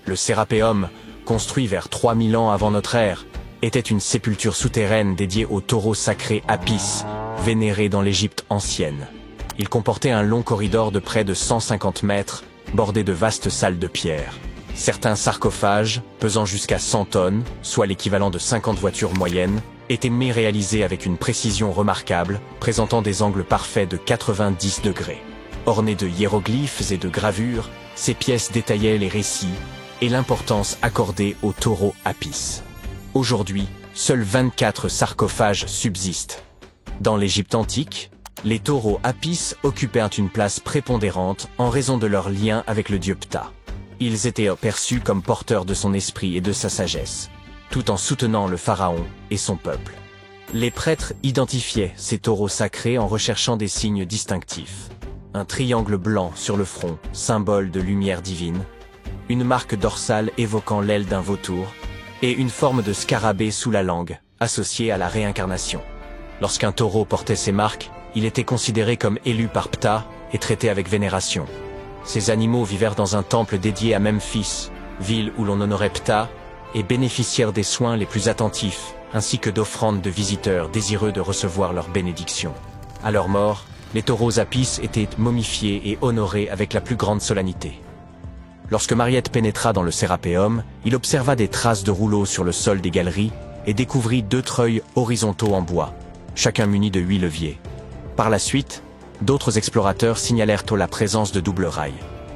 Le Sérapéum, construit vers 3000 ans avant notre ère, était une sépulture souterraine dédiée au taureau sacré Apis, vénéré dans l'Égypte ancienne. Il comportait un long corridor de près de 150 mètres, bordé de vastes salles de pierre. Certains sarcophages, pesant jusqu'à 100 tonnes, soit l'équivalent de 50 voitures moyennes, étaient réalisés avec une précision remarquable, présentant des angles parfaits de 90 degrés. Ornés de hiéroglyphes et de gravures, ces pièces détaillaient les récits et l'importance accordée au taureau Apis. Aujourd'hui, seuls 24 sarcophages subsistent. Dans l'Égypte antique, les taureaux Apis occupaient une place prépondérante en raison de leur lien avec le dieu Ptah. Ils étaient perçus comme porteurs de son esprit et de sa sagesse, tout en soutenant le pharaon et son peuple. Les prêtres identifiaient ces taureaux sacrés en recherchant des signes distinctifs. Un triangle blanc sur le front, symbole de lumière divine, une marque dorsale évoquant l'aile d'un vautour, et une forme de scarabée sous la langue, associée à la réincarnation. Lorsqu'un taureau portait ces marques, il était considéré comme élu par Ptah et traité avec vénération. Ces animaux vivèrent dans un temple dédié à Memphis, ville où l'on honorait Ptah, et bénéficièrent des soins les plus attentifs, ainsi que d'offrandes de visiteurs désireux de recevoir leur bénédiction. À leur mort, les taureaux Apis étaient momifiés et honorés avec la plus grande solennité. Lorsque Mariette pénétra dans le Sérapéum, il observa des traces de rouleaux sur le sol des galeries et découvrit 2 treuils horizontaux en bois, chacun muni de 8 leviers. Par la suite, d'autres explorateurs signalèrent la présence de doubles rails.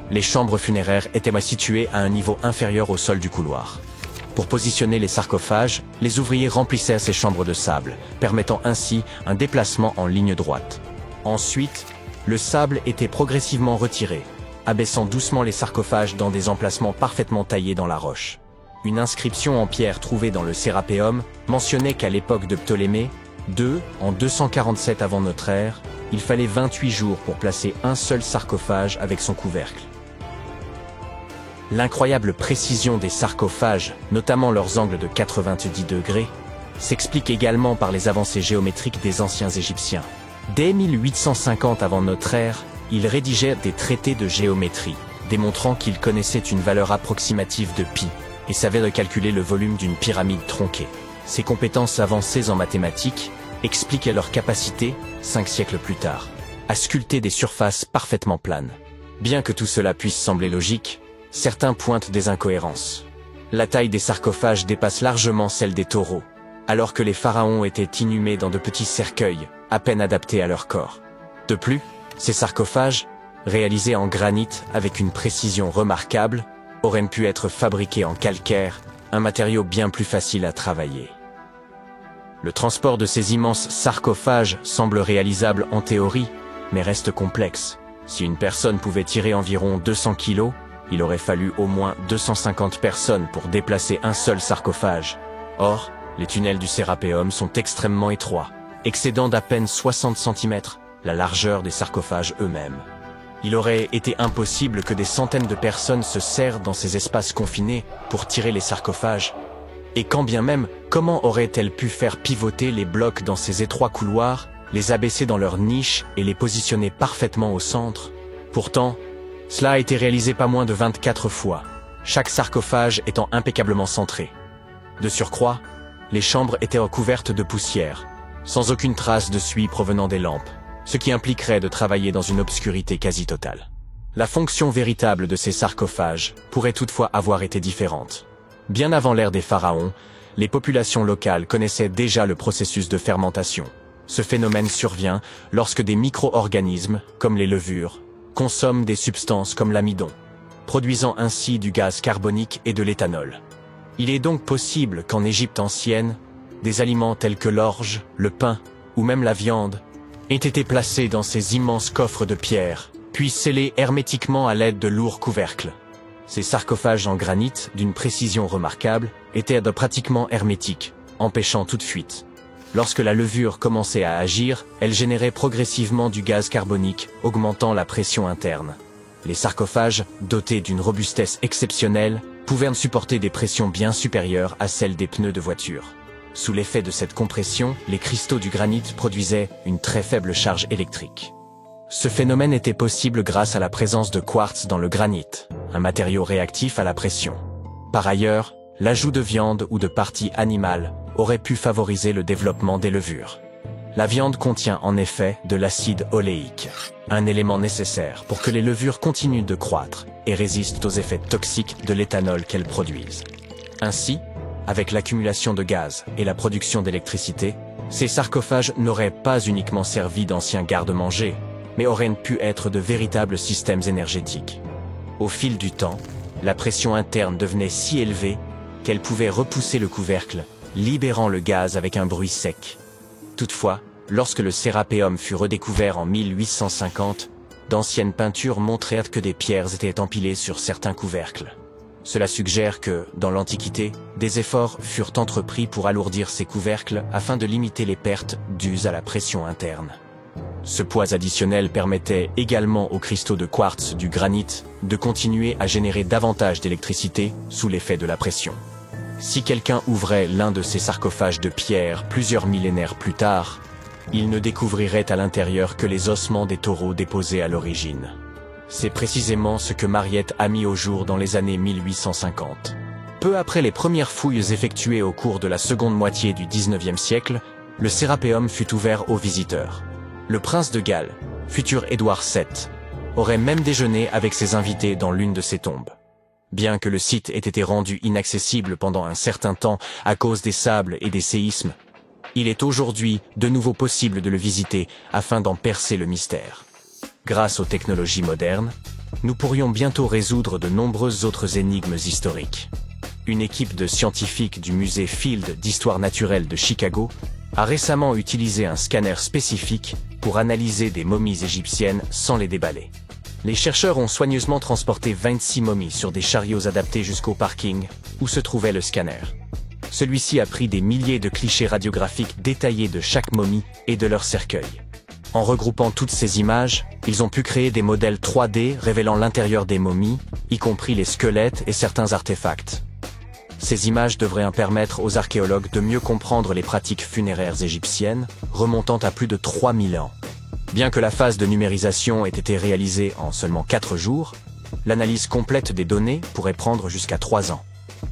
Les chambres funéraires étaient situées à un niveau inférieur au sol du couloir. Pour positionner les sarcophages, les ouvriers remplissaient ces chambres de sable, permettant ainsi un déplacement en ligne droite. Ensuite, le sable était progressivement retiré, abaissant doucement les sarcophages dans des emplacements parfaitement taillés dans la roche. Une inscription en pierre trouvée dans le Sérapéum mentionnait qu'à l'époque de Ptolémée II, en 247 avant notre ère, il fallait 28 jours pour placer un seul sarcophage avec son couvercle. L'incroyable précision des sarcophages, notamment leurs angles de 90 degrés, s'explique également par les avancées géométriques des anciens Égyptiens. Dès 1850 avant notre ère, ils rédigèrent des traités de géométrie, démontrant qu'ils connaissaient une valeur approximative de pi et savaient calculer le volume d'une pyramide tronquée. Ces compétences avancées en mathématiques expliquaient leur capacité, 5 siècles plus tard, à sculpter des surfaces parfaitement planes. Bien que tout cela puisse sembler logique, certains pointent des incohérences. La taille des sarcophages dépasse largement celle des taureaux, alors que les pharaons étaient inhumés dans de petits cercueils, à peine adaptés à leur corps. De plus, ces sarcophages, réalisés en granit avec une précision remarquable, auraient pu être fabriqués en calcaire, un matériau bien plus facile à travailler. Le transport de ces immenses sarcophages semble réalisable en théorie, mais reste complexe. Si une personne pouvait tirer environ 200 kilos, il aurait fallu au moins 250 personnes pour déplacer un seul sarcophage. Or, les tunnels du Sérapéum sont extrêmement étroits, excédant d'à peine 60 cm la largeur des sarcophages eux-mêmes. Il aurait été impossible que des centaines de personnes se serrent dans ces espaces confinés pour tirer les sarcophages. Et quand bien même, comment auraient-elles pu faire pivoter les blocs dans ces étroits couloirs, les abaisser dans leurs niches et les positionner parfaitement au centre? Pourtant, cela a été réalisé pas moins de 24 fois, chaque sarcophage étant impeccablement centré. De surcroît, les chambres étaient recouvertes de poussière, sans aucune trace de suie provenant des lampes, ce qui impliquerait de travailler dans une obscurité quasi totale. La fonction véritable de ces sarcophages pourrait toutefois avoir été différente. Bien avant l'ère des pharaons, les populations locales connaissaient déjà le processus de fermentation. Ce phénomène survient lorsque des micro-organismes, comme les levures, consomment des substances comme l'amidon. produisant ainsi du gaz carbonique et de l'éthanol. Il est donc possible qu'en Égypte ancienne, des aliments tels que l'orge, le pain ou même la viande aient été placés dans ces immenses coffres de pierre, puis scellés hermétiquement à l'aide de lourds couvercles. Ces sarcophages en granit, d'une précision remarquable, étaient pratiquement hermétiques, empêchant toute fuite. Lorsque la levure commençait à agir, elle générait progressivement du gaz carbonique, augmentant la pression interne. Les sarcophages, dotés d'une robustesse exceptionnelle, pouvaient supporter des pressions bien supérieures à celles des pneus de voiture. Sous l'effet de cette compression, les cristaux du granit produisaient une très faible charge électrique. Ce phénomène était possible grâce à la présence de quartz dans le granit, un matériau réactif à la pression. Par ailleurs, l'ajout de viande ou de parties animales aurait pu favoriser le développement des levures. La viande contient en effet de l'acide oléique, un élément nécessaire pour que les levures continuent de croître et résistent aux effets toxiques de l'éthanol qu'elles produisent. Ainsi, avec l'accumulation de gaz et la production d'électricité, ces sarcophages n'auraient pas uniquement servi d'anciens garde-manger, mais auraient pu être de véritables systèmes énergétiques. Au fil du temps, la pression interne devenait si élevée qu'elle pouvait repousser le couvercle, libérant le gaz avec un bruit sec. Toutefois, lorsque le sérapéum fut redécouvert en 1850, d'anciennes peintures montrèrent que des pierres étaient empilées sur certains couvercles. Cela suggère que, dans l'Antiquité, des efforts furent entrepris pour alourdir ces couvercles afin de limiter les pertes dues à la pression interne. Ce poids additionnel permettait également aux cristaux de quartz du granit de continuer à générer davantage d'électricité sous l'effet de la pression. Si quelqu'un ouvrait l'un de ces sarcophages de pierre plusieurs millénaires plus tard, il ne découvrirait à l'intérieur que les ossements des taureaux déposés à l'origine. C'est précisément ce que Mariette a mis au jour dans les années 1850. Peu après les premières fouilles effectuées au cours de la seconde moitié du XIXe siècle, le sérapéum fut ouvert aux visiteurs. Le prince de Galles, futur Édouard VII, aurait même déjeuné avec ses invités dans l'une de ses tombes. Bien que le site ait été rendu inaccessible pendant un certain temps à cause des sables et des séismes, il est aujourd'hui de nouveau possible de le visiter afin d'en percer le mystère. Grâce aux technologies modernes, nous pourrions bientôt résoudre de nombreuses autres énigmes historiques. Une équipe de scientifiques du musée Field d'histoire naturelle de Chicago a récemment utilisé un scanner spécifique pour analyser des momies égyptiennes sans les déballer. Les chercheurs ont soigneusement transporté 26 momies sur des chariots adaptés jusqu'au parking où se trouvait le scanner. Celui-ci a pris des milliers de clichés radiographiques détaillés de chaque momie et de leur cercueil. En regroupant toutes ces images, ils ont pu créer des modèles 3D révélant l'intérieur des momies, y compris les squelettes et certains artefacts. Ces images devraient permettre aux archéologues de mieux comprendre les pratiques funéraires égyptiennes, remontant à plus de 3000 ans. Bien que la phase de numérisation ait été réalisée en seulement 4 jours, l'analyse complète des données pourrait prendre jusqu'à 3 ans.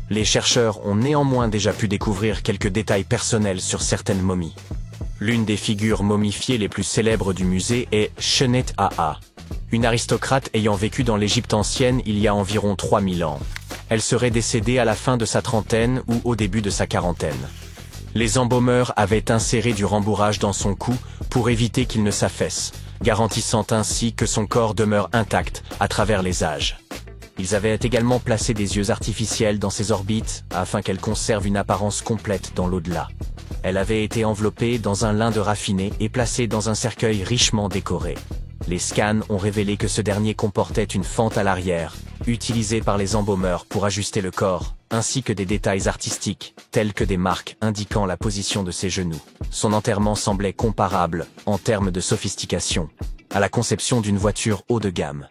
Les chercheurs ont néanmoins déjà pu découvrir quelques détails personnels sur certaines momies. L'une des figures momifiées les plus célèbres du musée est Shennet Aa, une aristocrate ayant vécu dans l'Égypte ancienne il y a environ 3000 ans. Elle serait décédée à la fin de sa trentaine ou au début de sa quarantaine. Les embaumeurs avaient inséré du rembourrage dans son cou pour éviter qu'il ne s'affaisse, garantissant ainsi que son corps demeure intact à travers les âges. Ils avaient également placé des yeux artificiels dans ses orbites afin qu'elle conserve une apparence complète dans l'au-delà. Elle avait été enveloppée dans un lin de raffiné et placée dans un cercueil richement décoré. Les scans ont révélé que ce dernier comportait une fente à l'arrière, utilisée par les embaumeurs pour ajuster le corps, ainsi que des détails artistiques, tels que des marques indiquant la position de ses genoux. Son enterrement semblait comparable, en termes de sophistication, à la conception d'une voiture haut de gamme.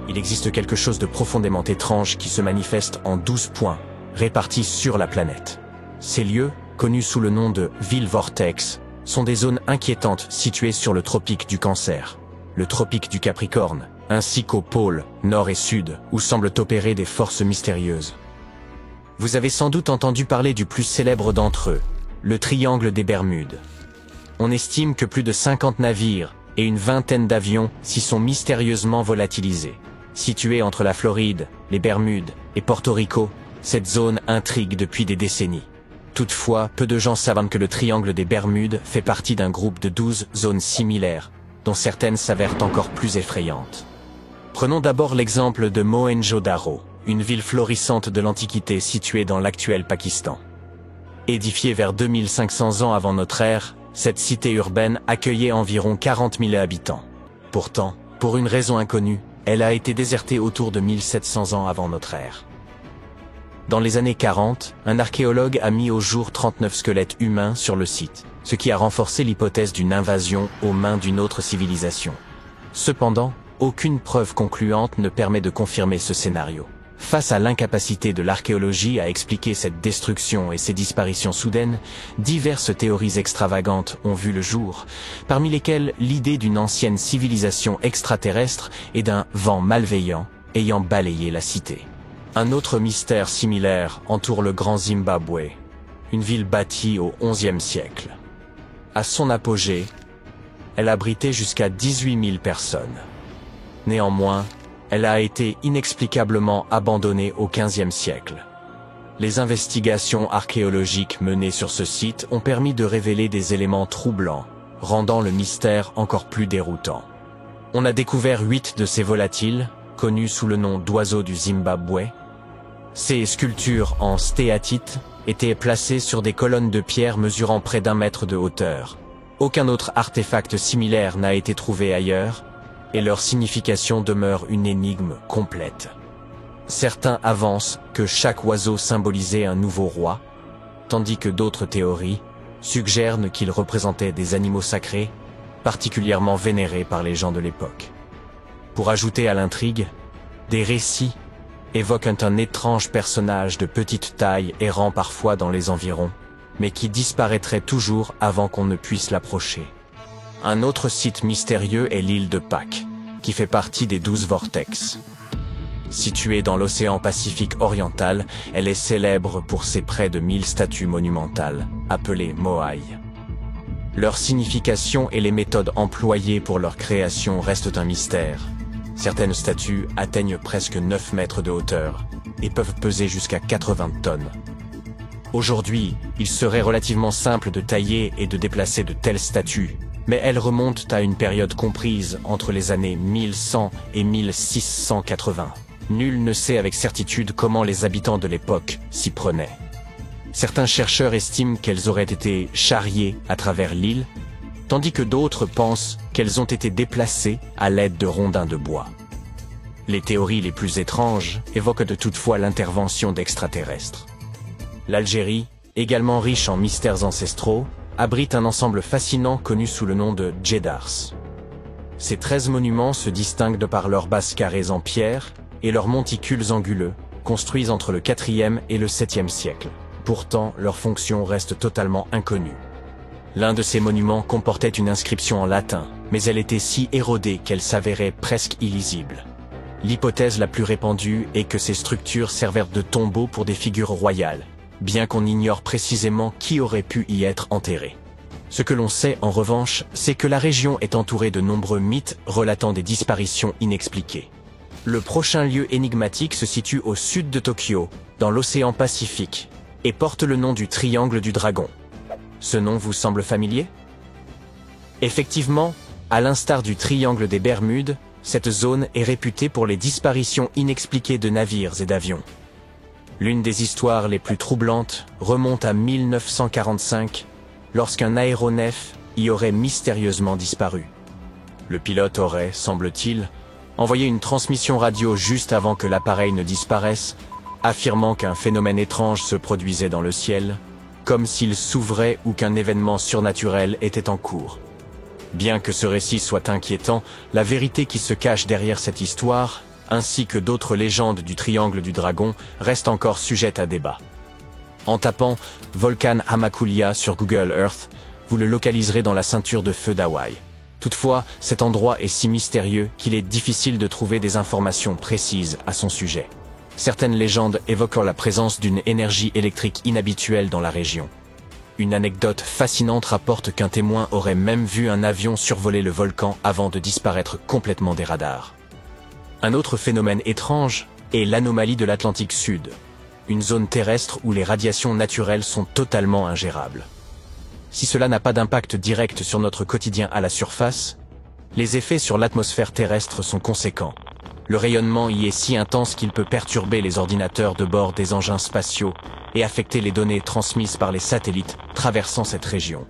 Il existe quelque chose de profondément étrange qui se manifeste en 12 points, répartis sur la planète. Ces lieux, connus sous le nom de villes vortex, sont des zones inquiétantes situées sur le tropique du Cancer, le tropique du Capricorne, ainsi qu'aux pôles, nord et sud, où semblent opérer des forces mystérieuses. Vous avez sans doute entendu parler du plus célèbre d'entre eux, le triangle des Bermudes. On estime que plus de 50 navires et une vingtaine d'avions s'y sont mystérieusement volatilisés. Située entre la Floride, les Bermudes et Porto Rico, cette zone intrigue depuis des décennies. Toutefois, peu de gens savent que le triangle des Bermudes fait partie d'un groupe de 12 zones similaires, dont certaines s'avèrent encore plus effrayantes. Prenons d'abord l'exemple de Mohenjo-Daro, une ville florissante de l'Antiquité située dans l'actuel Pakistan. Édifiée vers 2500 ans avant notre ère, cette cité urbaine accueillait environ 40 000 habitants. Pourtant, pour une raison inconnue, elle a été désertée autour de 1700 ans avant notre ère. Dans les années 40, un archéologue a mis au jour 39 squelettes humains sur le site, ce qui a renforcé l'hypothèse d'une invasion aux mains d'une autre civilisation. Cependant, aucune preuve concluante ne permet de confirmer ce scénario. Face à l'incapacité de l'archéologie à expliquer cette destruction et ces disparitions soudaines, diverses théories extravagantes ont vu le jour, parmi lesquelles l'idée d'une ancienne civilisation extraterrestre et d'un vent malveillant ayant balayé la cité. Un autre mystère similaire entoure le Grand Zimbabwe, une ville bâtie au XIe siècle. À son apogée, elle abritait jusqu'à 18 000 personnes. Néanmoins, elle a été inexplicablement abandonnée au XVe siècle. Les investigations archéologiques menées sur ce site ont permis de révéler des éléments troublants, rendant le mystère encore plus déroutant. On a découvert 8 de ces volatiles, connus sous le nom d'oiseaux du Zimbabwe. Ces sculptures en stéatite étaient placées sur des colonnes de pierre mesurant près d'1 mètre de hauteur. Aucun autre artefact similaire n'a été trouvé ailleurs, et leur signification demeure une énigme complète. Certains avancent que chaque oiseau symbolisait un nouveau roi, tandis que d'autres théories suggèrent qu'ils représentaient des animaux sacrés, particulièrement vénérés par les gens de l'époque. Pour ajouter à l'intrigue, des récits évoquent un étrange personnage de petite taille errant parfois dans les environs, mais qui disparaîtrait toujours avant qu'on ne puisse l'approcher. Un autre site mystérieux est l'île de Pâques, qui fait partie des 12 vortex. Située dans l'océan Pacifique oriental, elle est célèbre pour ses près de 1000 statues monumentales, appelées moai. Leur signification et les méthodes employées pour leur création restent un mystère. Certaines statues atteignent presque 9 mètres de hauteur et peuvent peser jusqu'à 80 tonnes. Aujourd'hui, il serait relativement simple de tailler et de déplacer de telles statues, mais elles remontent à une période comprise entre les années 1100 et 1680. Nul ne sait avec certitude comment les habitants de l'époque s'y prenaient. Certains chercheurs estiment qu'elles auraient été charriées à travers l'île, tandis que d'autres pensent qu'elles ont été déplacées à l'aide de rondins de bois. Les théories les plus étranges évoquent toutefois l'intervention d'extraterrestres. L'Algérie, également riche en mystères ancestraux, abrite un ensemble fascinant connu sous le nom de Djedars. Ces 13 monuments se distinguent de par leurs bases carrées en pierre et leurs monticules anguleux, construits entre le 4e et le 7e siècle. Pourtant, leur fonction reste totalement inconnue. L'un de ces monuments comportait une inscription en latin, mais elle était si érodée qu'elle s'avérait presque illisible. L'hypothèse la plus répandue est que ces structures servèrent de tombeaux pour des figures royales, bien qu'on ignore précisément qui aurait pu y être enterré. Ce que l'on sait en revanche, c'est que la région est entourée de nombreux mythes relatant des disparitions inexpliquées. Le prochain lieu énigmatique se situe au sud de Tokyo, dans l'océan Pacifique, et porte le nom du Triangle du Dragon. Ce nom vous semble familier? Effectivement, à l'instar du Triangle des Bermudes, cette zone est réputée pour les disparitions inexpliquées de navires et d'avions. L'une des histoires les plus troublantes remonte à 1945, lorsqu'un aéronef y aurait mystérieusement disparu. Le pilote aurait, semble-t-il, envoyé une transmission radio juste avant que l'appareil ne disparaisse, affirmant qu'un phénomène étrange se produisait dans le ciel, comme s'il s'ouvrait ou qu'un événement surnaturel était en cours. Bien que ce récit soit inquiétant, la vérité qui se cache derrière cette histoire, ainsi que d'autres légendes du Triangle du Dragon, reste encore sujette à débat. En tapant « Volcan Hamakulia » sur Google Earth, vous le localiserez dans la ceinture de feu d'Hawaï. Toutefois, cet endroit est si mystérieux qu'il est difficile de trouver des informations précises à son sujet. Certaines légendes évoquent la présence d'une énergie électrique inhabituelle dans la région. Une anecdote fascinante rapporte qu'un témoin aurait même vu un avion survoler le volcan avant de disparaître complètement des radars. Un autre phénomène étrange est l'anomalie de l'Atlantique Sud, une zone terrestre où les radiations naturelles sont totalement ingérables. Si cela n'a pas d'impact direct sur notre quotidien à la surface, les effets sur l'atmosphère terrestre sont conséquents. Le rayonnement y est si intense qu'il peut perturber les ordinateurs de bord des engins spatiaux et affecter les données transmises par les satellites traversant cette région.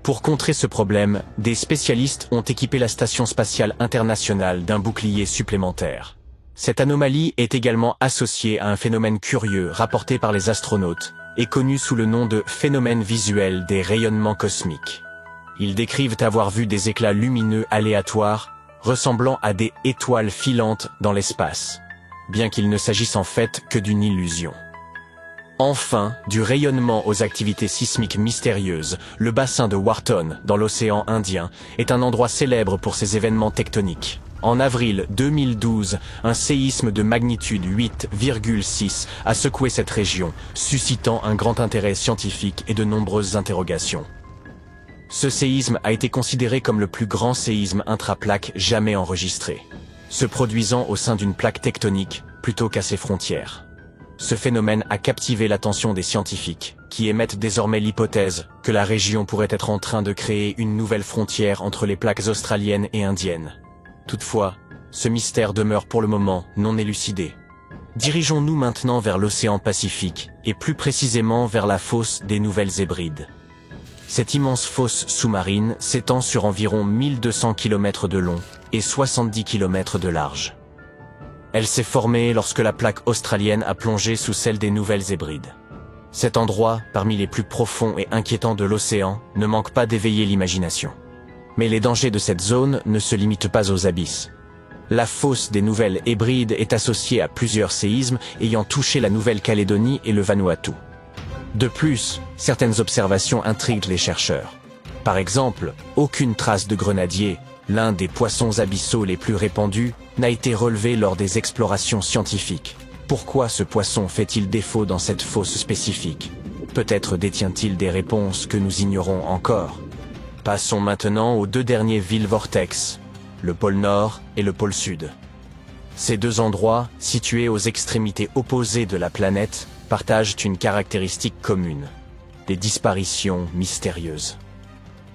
Pour contrer ce problème, des spécialistes ont équipé la Station spatiale internationale d'un bouclier supplémentaire. Cette anomalie est également associée à un phénomène curieux rapporté par les astronautes et connu sous le nom de phénomène visuel des rayonnements cosmiques. Ils décrivent avoir vu des éclats lumineux aléatoires ressemblant à des étoiles filantes dans l'espace, bien qu'il ne s'agisse en fait que d'une illusion. Enfin, du rayonnement aux activités sismiques mystérieuses, le bassin de Wharton, dans l'océan Indien, est un endroit célèbre pour ses événements tectoniques. En avril 2012, un séisme de magnitude 8,6 a secoué cette région, suscitant un grand intérêt scientifique et de nombreuses interrogations. Ce séisme a été considéré comme le plus grand séisme intraplaque jamais enregistré, se produisant au sein d'une plaque tectonique plutôt qu'à ses frontières. Ce phénomène a captivé l'attention des scientifiques, qui émettent désormais l'hypothèse que la région pourrait être en train de créer une nouvelle frontière entre les plaques australiennes et indiennes. Toutefois, ce mystère demeure pour le moment non élucidé. Dirigeons-nous maintenant vers l'océan Pacifique, et plus précisément vers la fosse des Nouvelles-Hébrides. Cette immense fosse sous-marine s'étend sur environ 1200 km de long et 70 km de large. Elle s'est formée lorsque la plaque australienne a plongé sous celle des Nouvelles-Hébrides. Cet endroit, parmi les plus profonds et inquiétants de l'océan, ne manque pas d'éveiller l'imagination. Mais les dangers de cette zone ne se limitent pas aux abysses. La fosse des Nouvelles-Hébrides est associée à plusieurs séismes ayant touché la Nouvelle-Calédonie et le Vanuatu. De plus, certaines observations intriguent les chercheurs. Par exemple, aucune trace de grenadier, l'un des poissons abyssaux les plus répandus, n'a été relevée lors des explorations scientifiques. Pourquoi ce poisson fait-il défaut dans cette fosse spécifique? Peut-être détient-il des réponses que nous ignorons encore. Passons maintenant aux deux derniers villes vortex, le pôle Nord et le pôle Sud. Ces deux endroits, situés aux extrémités opposées de la planète, partagent une caractéristique commune, des disparitions mystérieuses.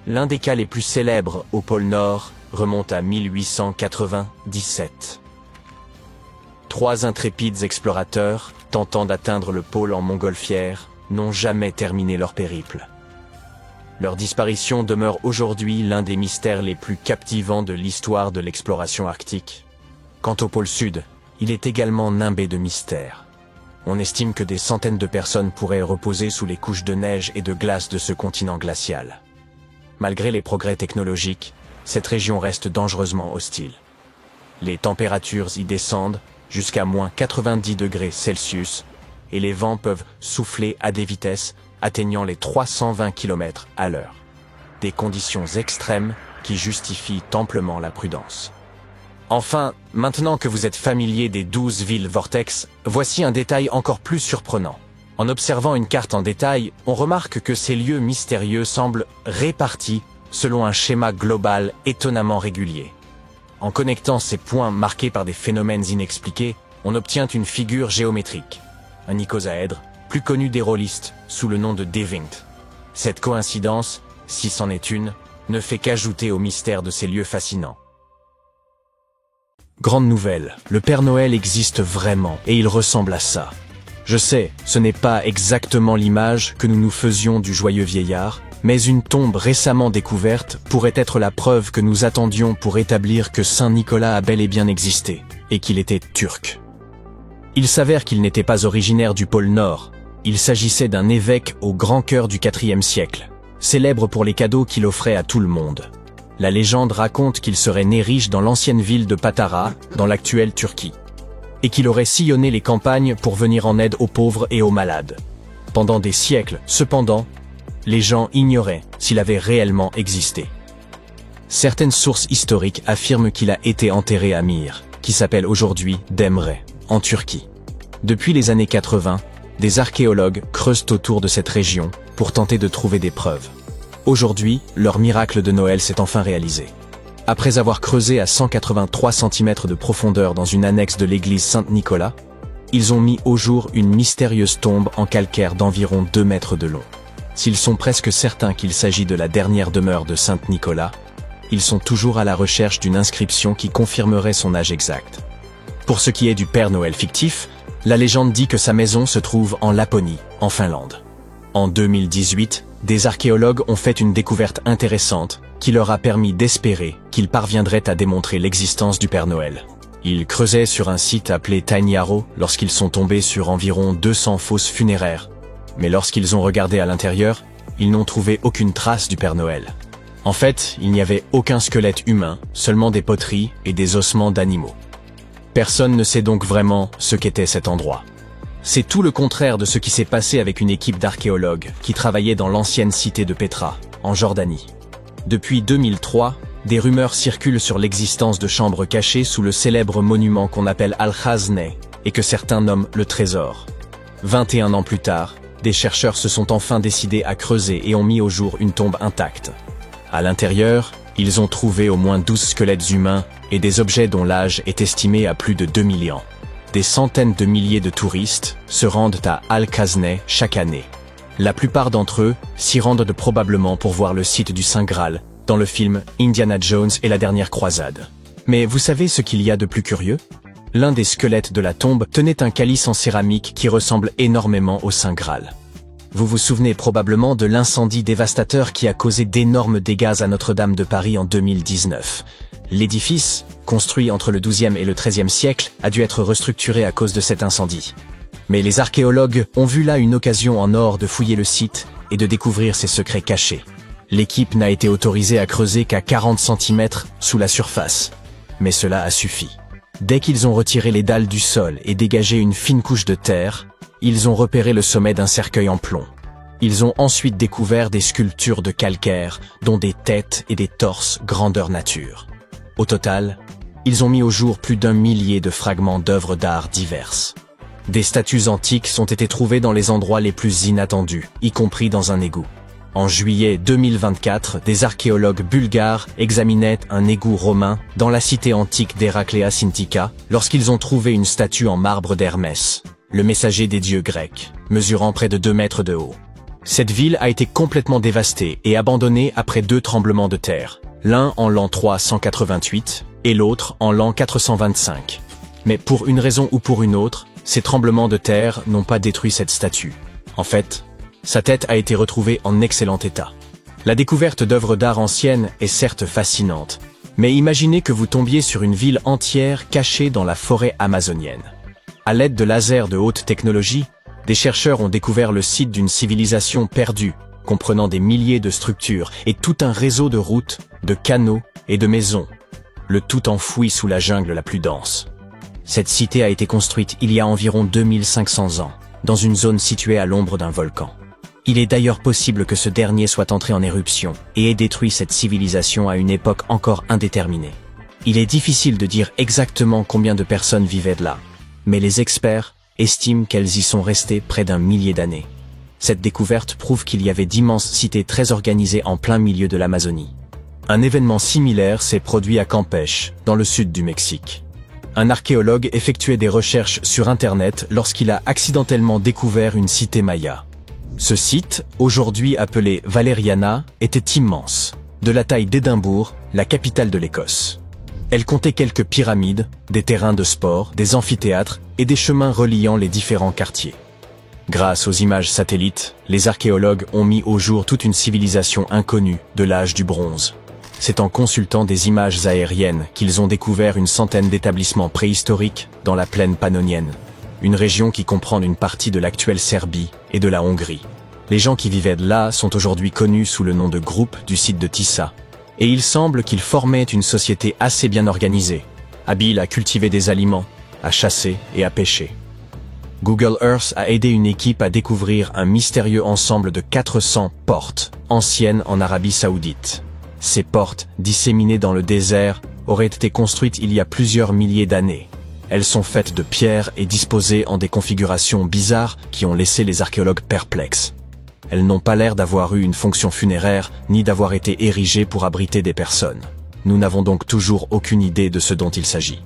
L'un des cas les plus célèbres au pôle Nord remonte à 1897. 3 intrépides explorateurs, tentant d'atteindre le pôle en montgolfière, n'ont jamais terminé leur périple. Leur disparition demeure aujourd'hui l'un des mystères les plus captivants de l'histoire de l'exploration arctique. Quant au pôle Sud, il est également nimbé de mystères. On estime que des centaines de personnes pourraient reposer sous les couches de neige et de glace de ce continent glacial. Malgré les progrès technologiques, cette région reste dangereusement hostile. Les températures y descendent jusqu'à moins 90 degrés Celsius et les vents peuvent souffler à des vitesses atteignant les 320 km à l'heure. Des conditions extrêmes qui justifient amplement la prudence. Enfin, maintenant que vous êtes familier des 12 villes vortex, voici un détail encore plus surprenant. En observant une carte en détail, on remarque que ces lieux mystérieux semblent répartis selon un schéma global étonnamment régulier. En connectant ces points marqués par des phénomènes inexpliqués, on obtient une figure géométrique, un icosaèdre, plus connu des rôlistes sous le nom de Devingt. Cette coïncidence, si c'en est une, ne fait qu'ajouter au mystère de ces lieux fascinants. Grande nouvelle, le Père Noël existe vraiment et il ressemble à ça. Je sais, ce n'est pas exactement l'image que nous nous faisions du joyeux vieillard, mais une tombe récemment découverte pourrait être la preuve que nous attendions pour établir que Saint Nicolas a bel et bien existé, et qu'il était turc. Il s'avère qu'il n'était pas originaire du pôle Nord, il s'agissait d'un évêque au grand cœur du IVe siècle, célèbre pour les cadeaux qu'il offrait à tout le monde. La légende raconte qu'il serait né riche dans l'ancienne ville de Patara, dans l'actuelle Turquie, et qu'il aurait sillonné les campagnes pour venir en aide aux pauvres et aux malades. Pendant des siècles, cependant, les gens ignoraient s'il avait réellement existé. Certaines sources historiques affirment qu'il a été enterré à Mir, qui s'appelle aujourd'hui Demre, en Turquie. Depuis les années 80, des archéologues creusent autour de cette région pour tenter de trouver des preuves. Aujourd'hui, leur miracle de Noël s'est enfin réalisé. Après avoir creusé à 183 cm de profondeur dans une annexe de l'église Saint-Nicolas, ils ont mis au jour une mystérieuse tombe en calcaire d'environ 2 mètres de long. S'ils sont presque certains qu'il s'agit de la dernière demeure de Saint-Nicolas, ils sont toujours à la recherche d'une inscription qui confirmerait son âge exact. Pour ce qui est du Père Noël fictif, la légende dit que sa maison se trouve en Laponie, en Finlande. En 2018, des archéologues ont fait une découverte intéressante qui leur a permis d'espérer qu'ils parviendraient à démontrer l'existence du Père Noël. Ils creusaient sur un site appelé Tiny Arrow lorsqu'ils sont tombés sur environ 200 fosses funéraires. Mais lorsqu'ils ont regardé à l'intérieur, ils n'ont trouvé aucune trace du Père Noël. En fait, il n'y avait aucun squelette humain, seulement des poteries et des ossements d'animaux. Personne ne sait donc vraiment ce qu'était cet endroit. C'est tout le contraire de ce qui s'est passé avec une équipe d'archéologues qui travaillait dans l'ancienne cité de Petra, en Jordanie. Depuis 2003, des rumeurs circulent sur l'existence de chambres cachées sous le célèbre monument qu'on appelle Al-Khazneh et que certains nomment le trésor. 21 ans plus tard, des chercheurs se sont enfin décidés à creuser et ont mis au jour une tombe intacte. À l'intérieur, ils ont trouvé au moins 12 squelettes humains et des objets dont l'âge est estimé à plus de 2000 ans. Des centaines de milliers de touristes se rendent à Al-Khazneh chaque année. La plupart d'entre eux s'y rendent probablement pour voir le site du Saint Graal dans le film Indiana Jones et la dernière croisade. Mais vous savez ce qu'il y a de plus curieux ? L'un des squelettes de la tombe tenait un calice en céramique qui ressemble énormément au Saint Graal. Vous vous souvenez probablement de l'incendie dévastateur qui a causé d'énormes dégâts à Notre-Dame de Paris en 2019. L'édifice, construit entre le XIIe et le XIIIe siècle, a dû être restructuré à cause de cet incendie. Mais les archéologues ont vu là une occasion en or de fouiller le site et de découvrir ses secrets cachés. L'équipe n'a été autorisée à creuser qu'à 40 cm sous la surface. Mais cela a suffi. Dès qu'ils ont retiré les dalles du sol et dégagé une fine couche de terre, ils ont repéré le sommet d'un cercueil en plomb. Ils ont ensuite découvert des sculptures de calcaire, dont des têtes et des torses grandeur nature. Au total, ils ont mis au jour plus d'1 millier de fragments d'œuvres d'art diverses. Des statues antiques ont été trouvées dans les endroits les plus inattendus, y compris dans un égout. En juillet 2024, des archéologues bulgares examinaient un égout romain dans la cité antique d'Hérakléa Sintika lorsqu'ils ont trouvé une statue en marbre d'Hermès, le messager des dieux grecs, mesurant près de 2 mètres de haut. Cette ville a été complètement dévastée et abandonnée après 2 tremblements de terre, l'un en l'an 388 et l'autre en l'an 425. Mais pour une raison ou pour une autre, ces tremblements de terre n'ont pas détruit cette statue. En fait, sa tête a été retrouvée en excellent état. La découverte d'œuvres d'art anciennes est certes fascinante, mais imaginez que vous tombiez sur une ville entière cachée dans la forêt amazonienne. À l'aide de lasers de haute technologie, des chercheurs ont découvert le site d'une civilisation perdue, comprenant des milliers de structures et tout un réseau de routes, de canaux et de maisons, le tout enfoui sous la jungle la plus dense. Cette cité a été construite il y a environ 2500 ans, dans une zone située à l'ombre d'un volcan. Il est d'ailleurs possible que ce dernier soit entré en éruption et ait détruit cette civilisation à une époque encore indéterminée. Il est difficile de dire exactement combien de personnes vivaient là, mais les experts estiment qu'elles y sont restées près d'1 millier d'années. Cette découverte prouve qu'il y avait d'immenses cités très organisées en plein milieu de l'Amazonie. Un événement similaire s'est produit à Campeche, dans le sud du Mexique. Un archéologue effectuait des recherches sur Internet lorsqu'il a accidentellement découvert une cité maya. Ce site, aujourd'hui appelé Valeriana, était immense, de la taille d'Édimbourg, la capitale de l'Écosse. Elle comptait quelques pyramides, des terrains de sport, des amphithéâtres et des chemins reliant les différents quartiers. Grâce aux images satellites, les archéologues ont mis au jour toute une civilisation inconnue de l'âge du bronze. C'est en consultant des images aériennes qu'ils ont découvert une centaine d'établissements préhistoriques dans la plaine pannonienne, une région qui comprend une partie de l'actuelle Serbie et de la Hongrie. Les gens qui vivaient là sont aujourd'hui connus sous le nom de groupe du site de Tissa, et il semble qu'ils formaient une société assez bien organisée, habile à cultiver des aliments, à chasser et à pêcher. Google Earth a aidé une équipe à découvrir un mystérieux ensemble de 400 portes anciennes en Arabie Saoudite. Ces portes, disséminées dans le désert, auraient été construites il y a plusieurs milliers d'années. Elles sont faites de pierre et disposées en des configurations bizarres qui ont laissé les archéologues perplexes. Elles n'ont pas l'air d'avoir eu une fonction funéraire, ni d'avoir été érigées pour abriter des personnes. Nous n'avons donc toujours aucune idée de ce dont il s'agit.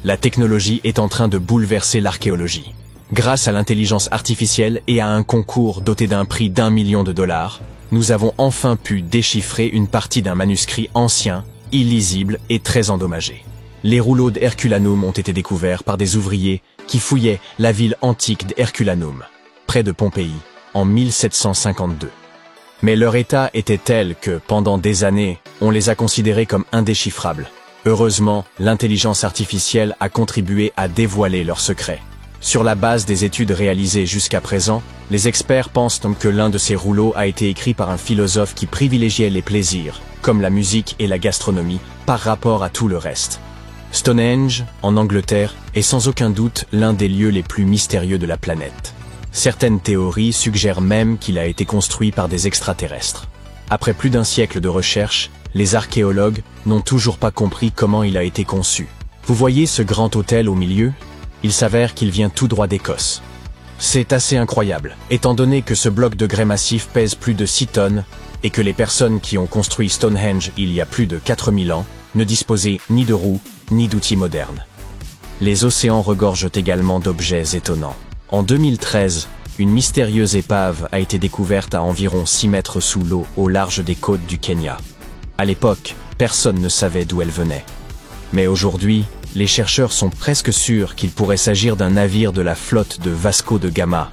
La technologie est en train de bouleverser l'archéologie. Grâce à l'intelligence artificielle et à un concours doté d'un prix d'1 million de dollars, nous avons enfin pu déchiffrer une partie d'un manuscrit ancien, illisible et très endommagé. Les rouleaux d'Herculanum ont été découverts par des ouvriers qui fouillaient la ville antique d'Herculanum, près de Pompéi, en 1752. Mais leur état était tel que, pendant des années, on les a considérés comme indéchiffrables. Heureusement, l'intelligence artificielle a contribué à dévoiler leurs secrets. Sur la base des études réalisées jusqu'à présent, les experts pensent donc que l'un de ces rouleaux a été écrit par un philosophe qui privilégiait les plaisirs, comme la musique et la gastronomie, par rapport à tout le reste. Stonehenge, en Angleterre, est sans aucun doute l'un des lieux les plus mystérieux de la planète. Certaines théories suggèrent même qu'il a été construit par des extraterrestres. Après plus d'un siècle de recherche, les archéologues n'ont toujours pas compris comment il a été conçu. Vous voyez ce grand autel au milieu ? Il s'avère qu'il vient tout droit d'Écosse. C'est assez incroyable, étant donné que ce bloc de grès massif pèse plus de 6 tonnes et que les personnes qui ont construit Stonehenge il y a plus de 4000 ans ne disposaient ni de roues ni d'outils modernes. Les océans regorgent également d'objets étonnants. En 2013, une mystérieuse épave a été découverte à environ 6 mètres sous l'eau au large des côtes du Kenya. À l'époque, personne ne savait d'où elle venait. Mais aujourd'hui, les chercheurs sont presque sûrs qu'il pourrait s'agir d'un navire de la flotte de Vasco de Gama.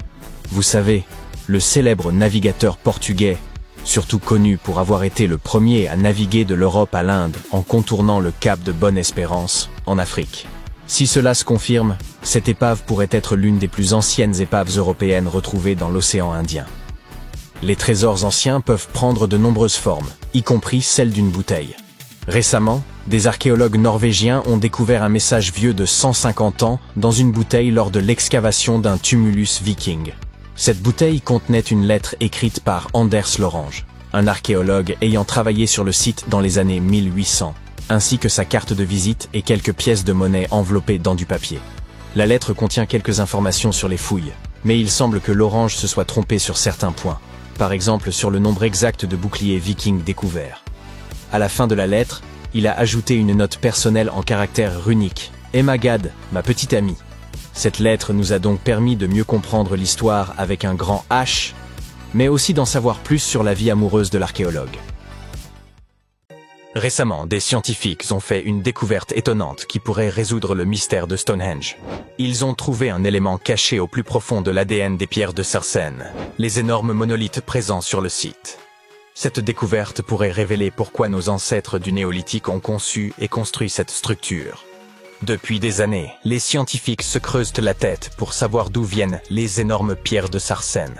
Vous savez, le célèbre navigateur portugais, surtout connu pour avoir été le premier à naviguer de l'Europe à l'Inde en contournant le cap de Bonne-Espérance, en Afrique. Si cela se confirme, cette épave pourrait être l'une des plus anciennes épaves européennes retrouvées dans l'océan Indien. Les trésors anciens peuvent prendre de nombreuses formes, y compris celle d'une bouteille. Récemment, des archéologues norvégiens ont découvert un message vieux de 150 ans dans une bouteille lors de l'excavation d'un tumulus viking. Cette bouteille contenait une lettre écrite par Anders Lorange, un archéologue ayant travaillé sur le site dans les années 1800, ainsi que sa carte de visite et quelques pièces de monnaie enveloppées dans du papier. La lettre contient quelques informations sur les fouilles, mais il semble que Lorange se soit trompé sur certains points, par exemple sur le nombre exact de boucliers vikings découverts. À la fin de la lettre, il a ajouté une note personnelle en caractères runiques. « Emma Gad, ma petite amie ». Cette lettre nous a donc permis de mieux comprendre l'histoire avec un grand H, mais aussi d'en savoir plus sur la vie amoureuse de l'archéologue. Récemment, des scientifiques ont fait une découverte étonnante qui pourrait résoudre le mystère de Stonehenge. Ils ont trouvé un élément caché au plus profond de l'ADN des pierres de Sarsène, les énormes monolithes présents sur le site. Cette découverte pourrait révéler pourquoi nos ancêtres du néolithique ont conçu et construit cette structure. Depuis des années, les scientifiques se creusent la tête pour savoir d'où viennent les énormes pierres de Sarsène.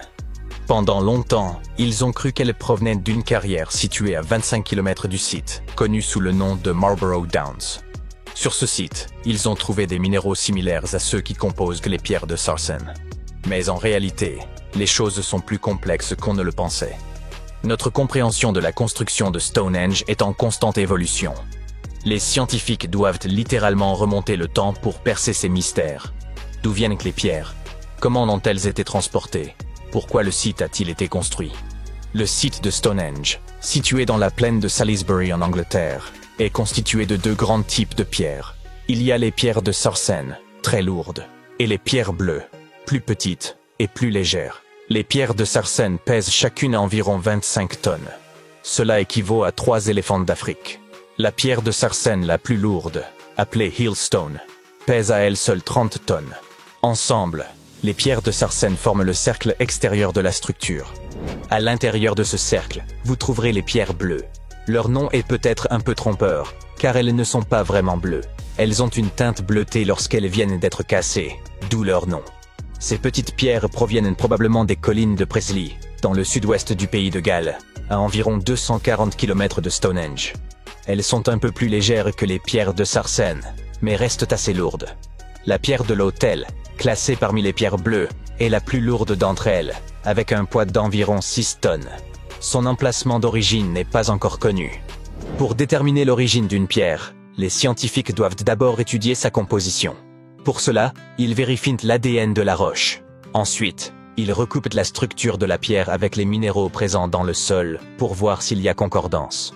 Pendant longtemps, ils ont cru qu'elles provenaient d'une carrière située à 25 km du site, connue sous le nom de Marlborough Downs. Sur ce site, ils ont trouvé des minéraux similaires à ceux qui composent les pierres de Sarsène. Mais en réalité, les choses sont plus complexes qu'on ne le pensait. Notre compréhension de la construction de Stonehenge est en constante évolution. Les scientifiques doivent littéralement remonter le temps pour percer ces mystères. D'où viennent les pierres? Comment ont-elles été transportées? Pourquoi le site a-t-il été construit? Le site de Stonehenge, situé dans la plaine de Salisbury en Angleterre, est constitué de 2 grands types de pierres. Il y a les pierres de Sarsène, très lourdes, et les pierres bleues, plus petites et plus légères. Les pierres de Sarsène pèsent chacune environ 25 tonnes. Cela équivaut à 3 éléphants d'Afrique. La pierre de Sarsène la plus lourde, appelée Hillstone, pèse à elle seule 30 tonnes. Ensemble, les pierres de Sarsène forment le cercle extérieur de la structure. À l'intérieur de ce cercle, vous trouverez les pierres bleues. Leur nom est peut-être un peu trompeur, car elles ne sont pas vraiment bleues. Elles ont une teinte bleutée lorsqu'elles viennent d'être cassées, d'où leur nom. Ces petites pierres proviennent probablement des collines de Presley, dans le sud-ouest du pays de Galles, à environ 240 km de Stonehenge. Elles sont un peu plus légères que les pierres de Sarsène, mais restent assez lourdes. La pierre de l'autel, classée parmi les pierres bleues, est la plus lourde d'entre elles, avec un poids d'environ 6 tonnes. Son emplacement d'origine n'est pas encore connu. Pour déterminer l'origine d'une pierre, les scientifiques doivent d'abord étudier sa composition. Pour cela, ils vérifient l'ADN de la roche. Ensuite, ils recoupent la structure de la pierre avec les minéraux présents dans le sol pour voir s'il y a concordance.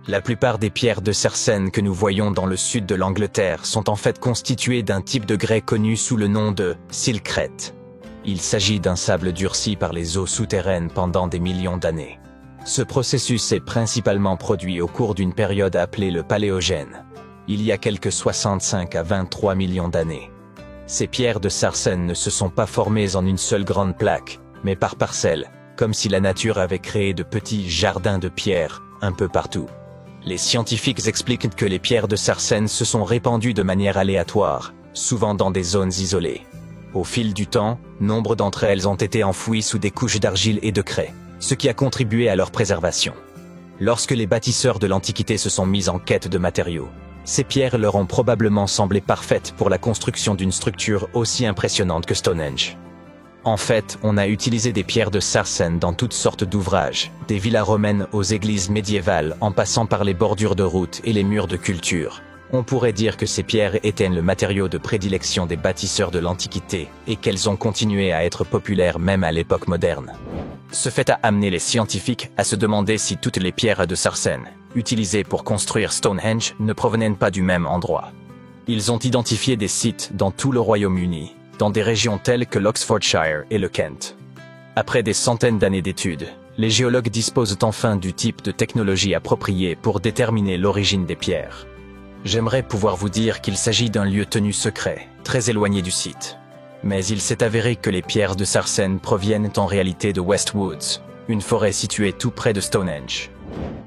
La plupart des pierres de Sarsène que nous voyons dans le sud de l'Angleterre sont en fait constituées d'un type de grès connu sous le nom de silcrète. Il s'agit d'un sable durci par les eaux souterraines pendant des millions d'années. Ce processus est principalement produit au cours d'une période appelée le Paléogène. il y a quelques 65 à 23 millions d'années. Ces pierres de sarsen ne se sont pas formées en une seule grande plaque, mais par parcelles, comme si la nature avait créé de petits jardins de pierres un peu partout. Les scientifiques expliquent que les pierres de sarsen se sont répandues de manière aléatoire, souvent dans des zones isolées. Au fil du temps, nombre d'entre elles ont été enfouies sous des couches d'argile et de craie, ce qui a contribué à leur préservation. Lorsque les bâtisseurs de l'Antiquité se sont mis en quête de matériaux, ces pierres leur ont probablement semblé parfaites pour la construction d'une structure aussi impressionnante que Stonehenge. En fait, on a utilisé des pierres de sarsen dans toutes sortes d'ouvrages, des villas romaines aux églises médiévales en passant par les bordures de routes et les murs de culture. On pourrait dire que ces pierres étaient le matériau de prédilection des bâtisseurs de l'Antiquité et qu'elles ont continué à être populaires même à l'époque moderne. Ce fait a amené les scientifiques à se demander si toutes les pierres de sarsen, utilisées pour construire Stonehenge, ne provenaient pas du même endroit. Ils ont identifié des sites dans tout le Royaume-Uni, dans des régions telles que l'Oxfordshire et le Kent. Après des centaines d'années d'études, les géologues disposent enfin du type de technologie appropriée pour déterminer l'origine des pierres. J'aimerais pouvoir vous dire qu'il s'agit d'un lieu tenu secret, très éloigné du site. Mais il s'est avéré que les pierres de sarsen proviennent en réalité de Westwoods, une forêt située tout près de Stonehenge.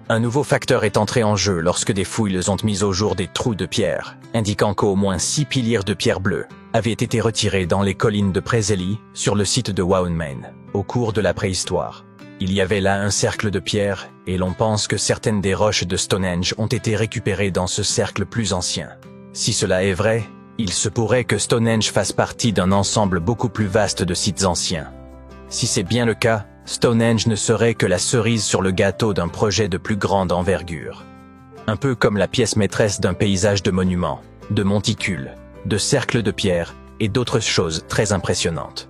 Un nouveau facteur est entré en jeu lorsque des fouilles ont mis au jour des trous de pierre, indiquant qu'au moins 6 piliers de pierre bleue avaient été retirés dans les collines de Preseli, sur le site de Waunmain, au cours de la préhistoire. Il y avait là un cercle de pierre, et l'on pense que certaines des roches de Stonehenge ont été récupérées dans ce cercle plus ancien. Si cela est vrai, il se pourrait que Stonehenge fasse partie d'un ensemble beaucoup plus vaste de sites anciens. Si c'est bien le cas, Stonehenge ne serait que la cerise sur le gâteau d'un projet de plus grande envergure. Un peu comme la pièce maîtresse d'un paysage de monuments, de monticules, de cercles de pierre et d'autres choses très impressionnantes.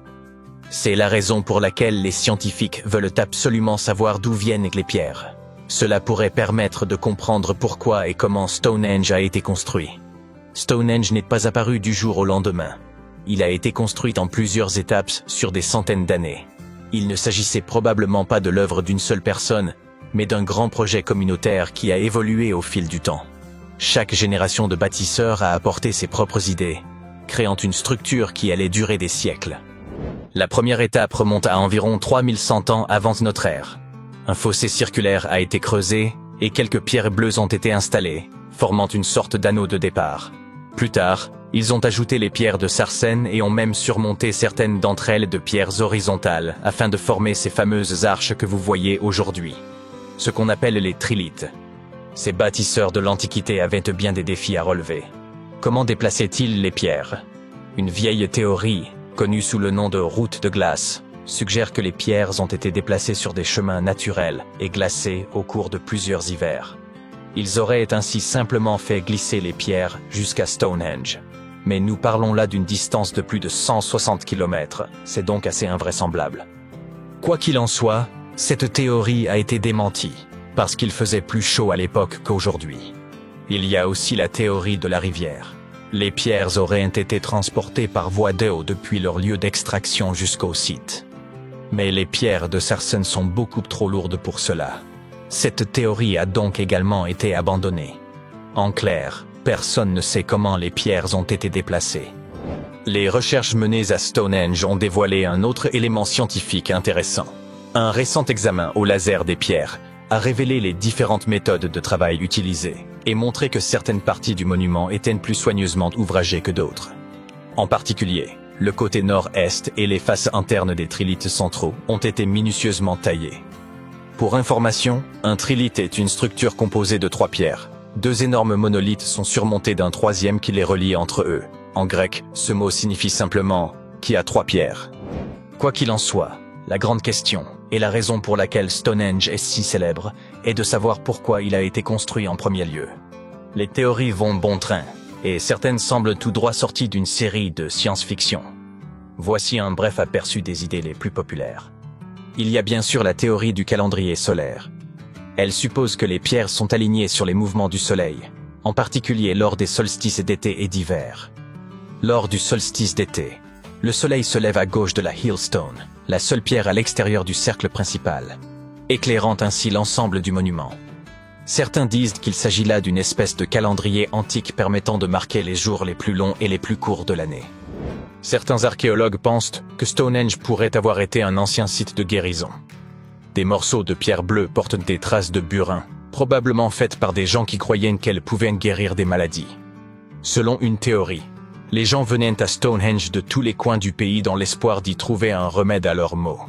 C'est la raison pour laquelle les scientifiques veulent absolument savoir d'où viennent les pierres. Cela pourrait permettre de comprendre pourquoi et comment Stonehenge a été construit. Stonehenge n'est pas apparu du jour au lendemain. Il a été construit en plusieurs étapes sur des centaines d'années. Il ne s'agissait probablement pas de l'œuvre d'une seule personne, mais d'un grand projet communautaire qui a évolué au fil du temps. Chaque génération de bâtisseurs a apporté ses propres idées, créant une structure qui allait durer des siècles. La première étape remonte à environ 3100 ans avant notre ère. Un fossé circulaire a été creusé et quelques pierres bleues ont été installées, formant une sorte d'anneau de départ. Plus tard, ils ont ajouté les pierres de sarsen et ont même surmonté certaines d'entre elles de pierres horizontales afin de former ces fameuses arches que vous voyez aujourd'hui. Ce qu'on appelle les trilithes. Ces bâtisseurs de l'Antiquité avaient bien des défis à relever. Comment déplaçaient-ils les pierres? Une vieille théorie, connue sous le nom de route de glace, suggère que les pierres ont été déplacées sur des chemins naturels et glacés au cours de plusieurs hivers. Ils auraient ainsi simplement fait glisser les pierres jusqu'à Stonehenge. Mais nous parlons là d'une distance de plus de 160 km, c'est donc assez invraisemblable. Quoi qu'il en soit, cette théorie a été démentie, parce qu'il faisait plus chaud à l'époque qu'aujourd'hui. Il y a aussi la théorie de la rivière. Les pierres auraient été transportées par voie d'eau depuis leur lieu d'extraction jusqu'au site. Mais les pierres de sarsen sont beaucoup trop lourdes pour cela. Cette théorie a donc également été abandonnée. En clair, personne ne sait comment les pierres ont été déplacées. Les recherches menées à Stonehenge ont dévoilé un autre élément scientifique intéressant. Un récent examen au laser des pierres a révélé les différentes méthodes de travail utilisées et montré que certaines parties du monument étaient plus soigneusement ouvragées que d'autres. En particulier, le côté nord-est et les faces internes des trilithes centraux ont été minutieusement taillés. Pour information, un trilithe est une structure composée de 3 pierres. 2 énormes monolithes sont surmontés d'un troisième qui les relie entre eux. En grec, ce mot signifie simplement « qui a 3 pierres ». Quoi qu'il en soit, la grande question, et la raison pour laquelle Stonehenge est si célèbre, est de savoir pourquoi il a été construit en premier lieu. Les théories vont bon train, et certaines semblent tout droit sorties d'une série de science-fiction. Voici un bref aperçu des idées les plus populaires. Il y a bien sûr la théorie du calendrier solaire. Elle suppose que les pierres sont alignées sur les mouvements du soleil, en particulier lors des solstices d'été et d'hiver. Lors du solstice d'été, le soleil se lève à gauche de la Heelstone, la seule pierre à l'extérieur du cercle principal, éclairant ainsi l'ensemble du monument. Certains disent qu'il s'agit là d'une espèce de calendrier antique permettant de marquer les jours les plus longs et les plus courts de l'année. Certains archéologues pensent que Stonehenge pourrait avoir été un ancien site de guérison. Des morceaux de pierre bleue portent des traces de burin, probablement faites par des gens qui croyaient qu'elles pouvaient guérir des maladies. Selon une théorie, les gens venaient à Stonehenge de tous les coins du pays dans l'espoir d'y trouver un remède à leurs maux.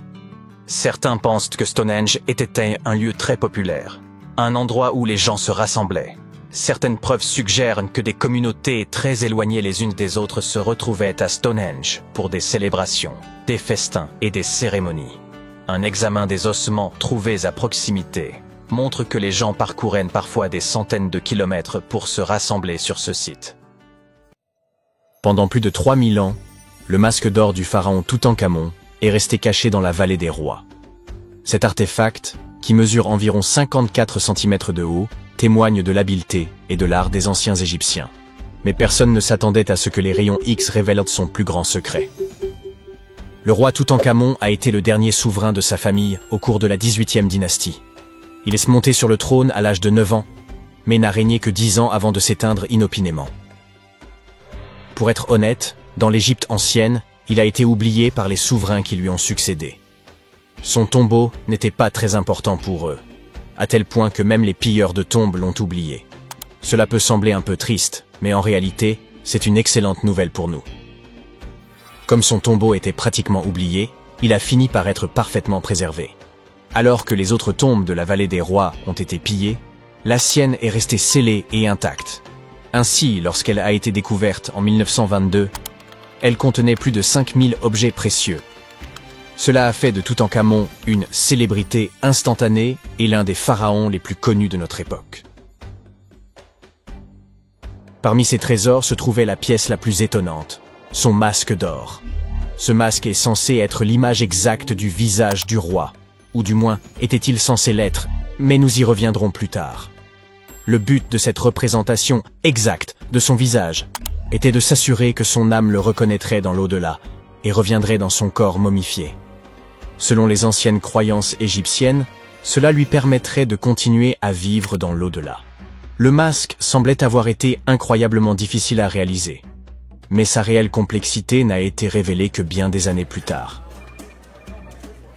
Certains pensent que Stonehenge était un lieu très populaire, un endroit où les gens se rassemblaient. Certaines preuves suggèrent que des communautés très éloignées les unes des autres se retrouvaient à Stonehenge pour des célébrations, des festins et des cérémonies. Un examen des ossements trouvés à proximité montre que les gens parcouraient parfois des centaines de kilomètres pour se rassembler sur ce site. Pendant plus de 3000 ans, le masque d'or du pharaon Toutankhamon est resté caché dans la vallée des rois. Cet artefact, qui mesure environ 54 cm de haut, témoigne de l'habileté et de l'art des anciens Égyptiens. Mais personne ne s'attendait à ce que les rayons X révèlent son plus grand secret. Le roi Toutankhamon a été le dernier souverain de sa famille au cours de la 18e dynastie. Il est monté sur le trône à l'âge de 9 ans, mais n'a régné que 10 ans avant de s'éteindre inopinément. Pour être honnête, dans l'Égypte ancienne, il a été oublié par les souverains qui lui ont succédé. Son tombeau n'était pas très important pour eux, à tel point que même les pilleurs de tombes l'ont oublié. Cela peut sembler un peu triste, mais en réalité, c'est une excellente nouvelle pour nous. Comme son tombeau était pratiquement oublié, il a fini par être parfaitement préservé. Alors que les autres tombes de la vallée des rois ont été pillées, la sienne est restée scellée et intacte. Ainsi, lorsqu'elle a été découverte en 1922, elle contenait plus de 5000 objets précieux. Cela a fait de Toutankhamon une célébrité instantanée et l'un des pharaons les plus connus de notre époque. Parmi ces trésors se trouvait la pièce la plus étonnante, son masque d'or. Ce masque est censé être l'image exacte du visage du roi, ou du moins était-il censé l'être, mais nous y reviendrons plus tard. Le but de cette représentation exacte de son visage était de s'assurer que son âme le reconnaîtrait dans l'au-delà et reviendrait dans son corps momifié. Selon les anciennes croyances égyptiennes, cela lui permettrait de continuer à vivre dans l'au-delà. Le masque semblait avoir été incroyablement difficile à réaliser, mais sa réelle complexité n'a été révélée que bien des années plus tard.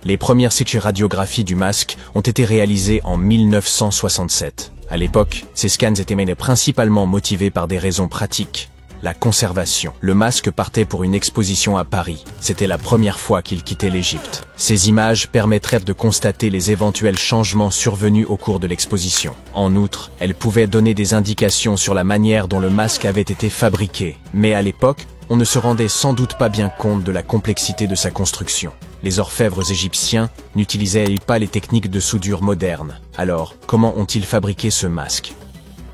Les premières radiographies du masque ont été réalisées en 1967. À l'époque, ces scans étaient menés principalement motivés par des raisons pratiques. La conservation. Le masque partait pour une exposition à Paris. C'était la première fois qu'il quittait l'Égypte. Ces images permettraient de constater les éventuels changements survenus au cours de l'exposition. En outre, elles pouvaient donner des indications sur la manière dont le masque avait été fabriqué. Mais à l'époque, on ne se rendait sans doute pas bien compte de la complexité de sa construction. Les orfèvres égyptiens n'utilisaient pas les techniques de soudure modernes. Alors, comment ont-ils fabriqué ce masque ?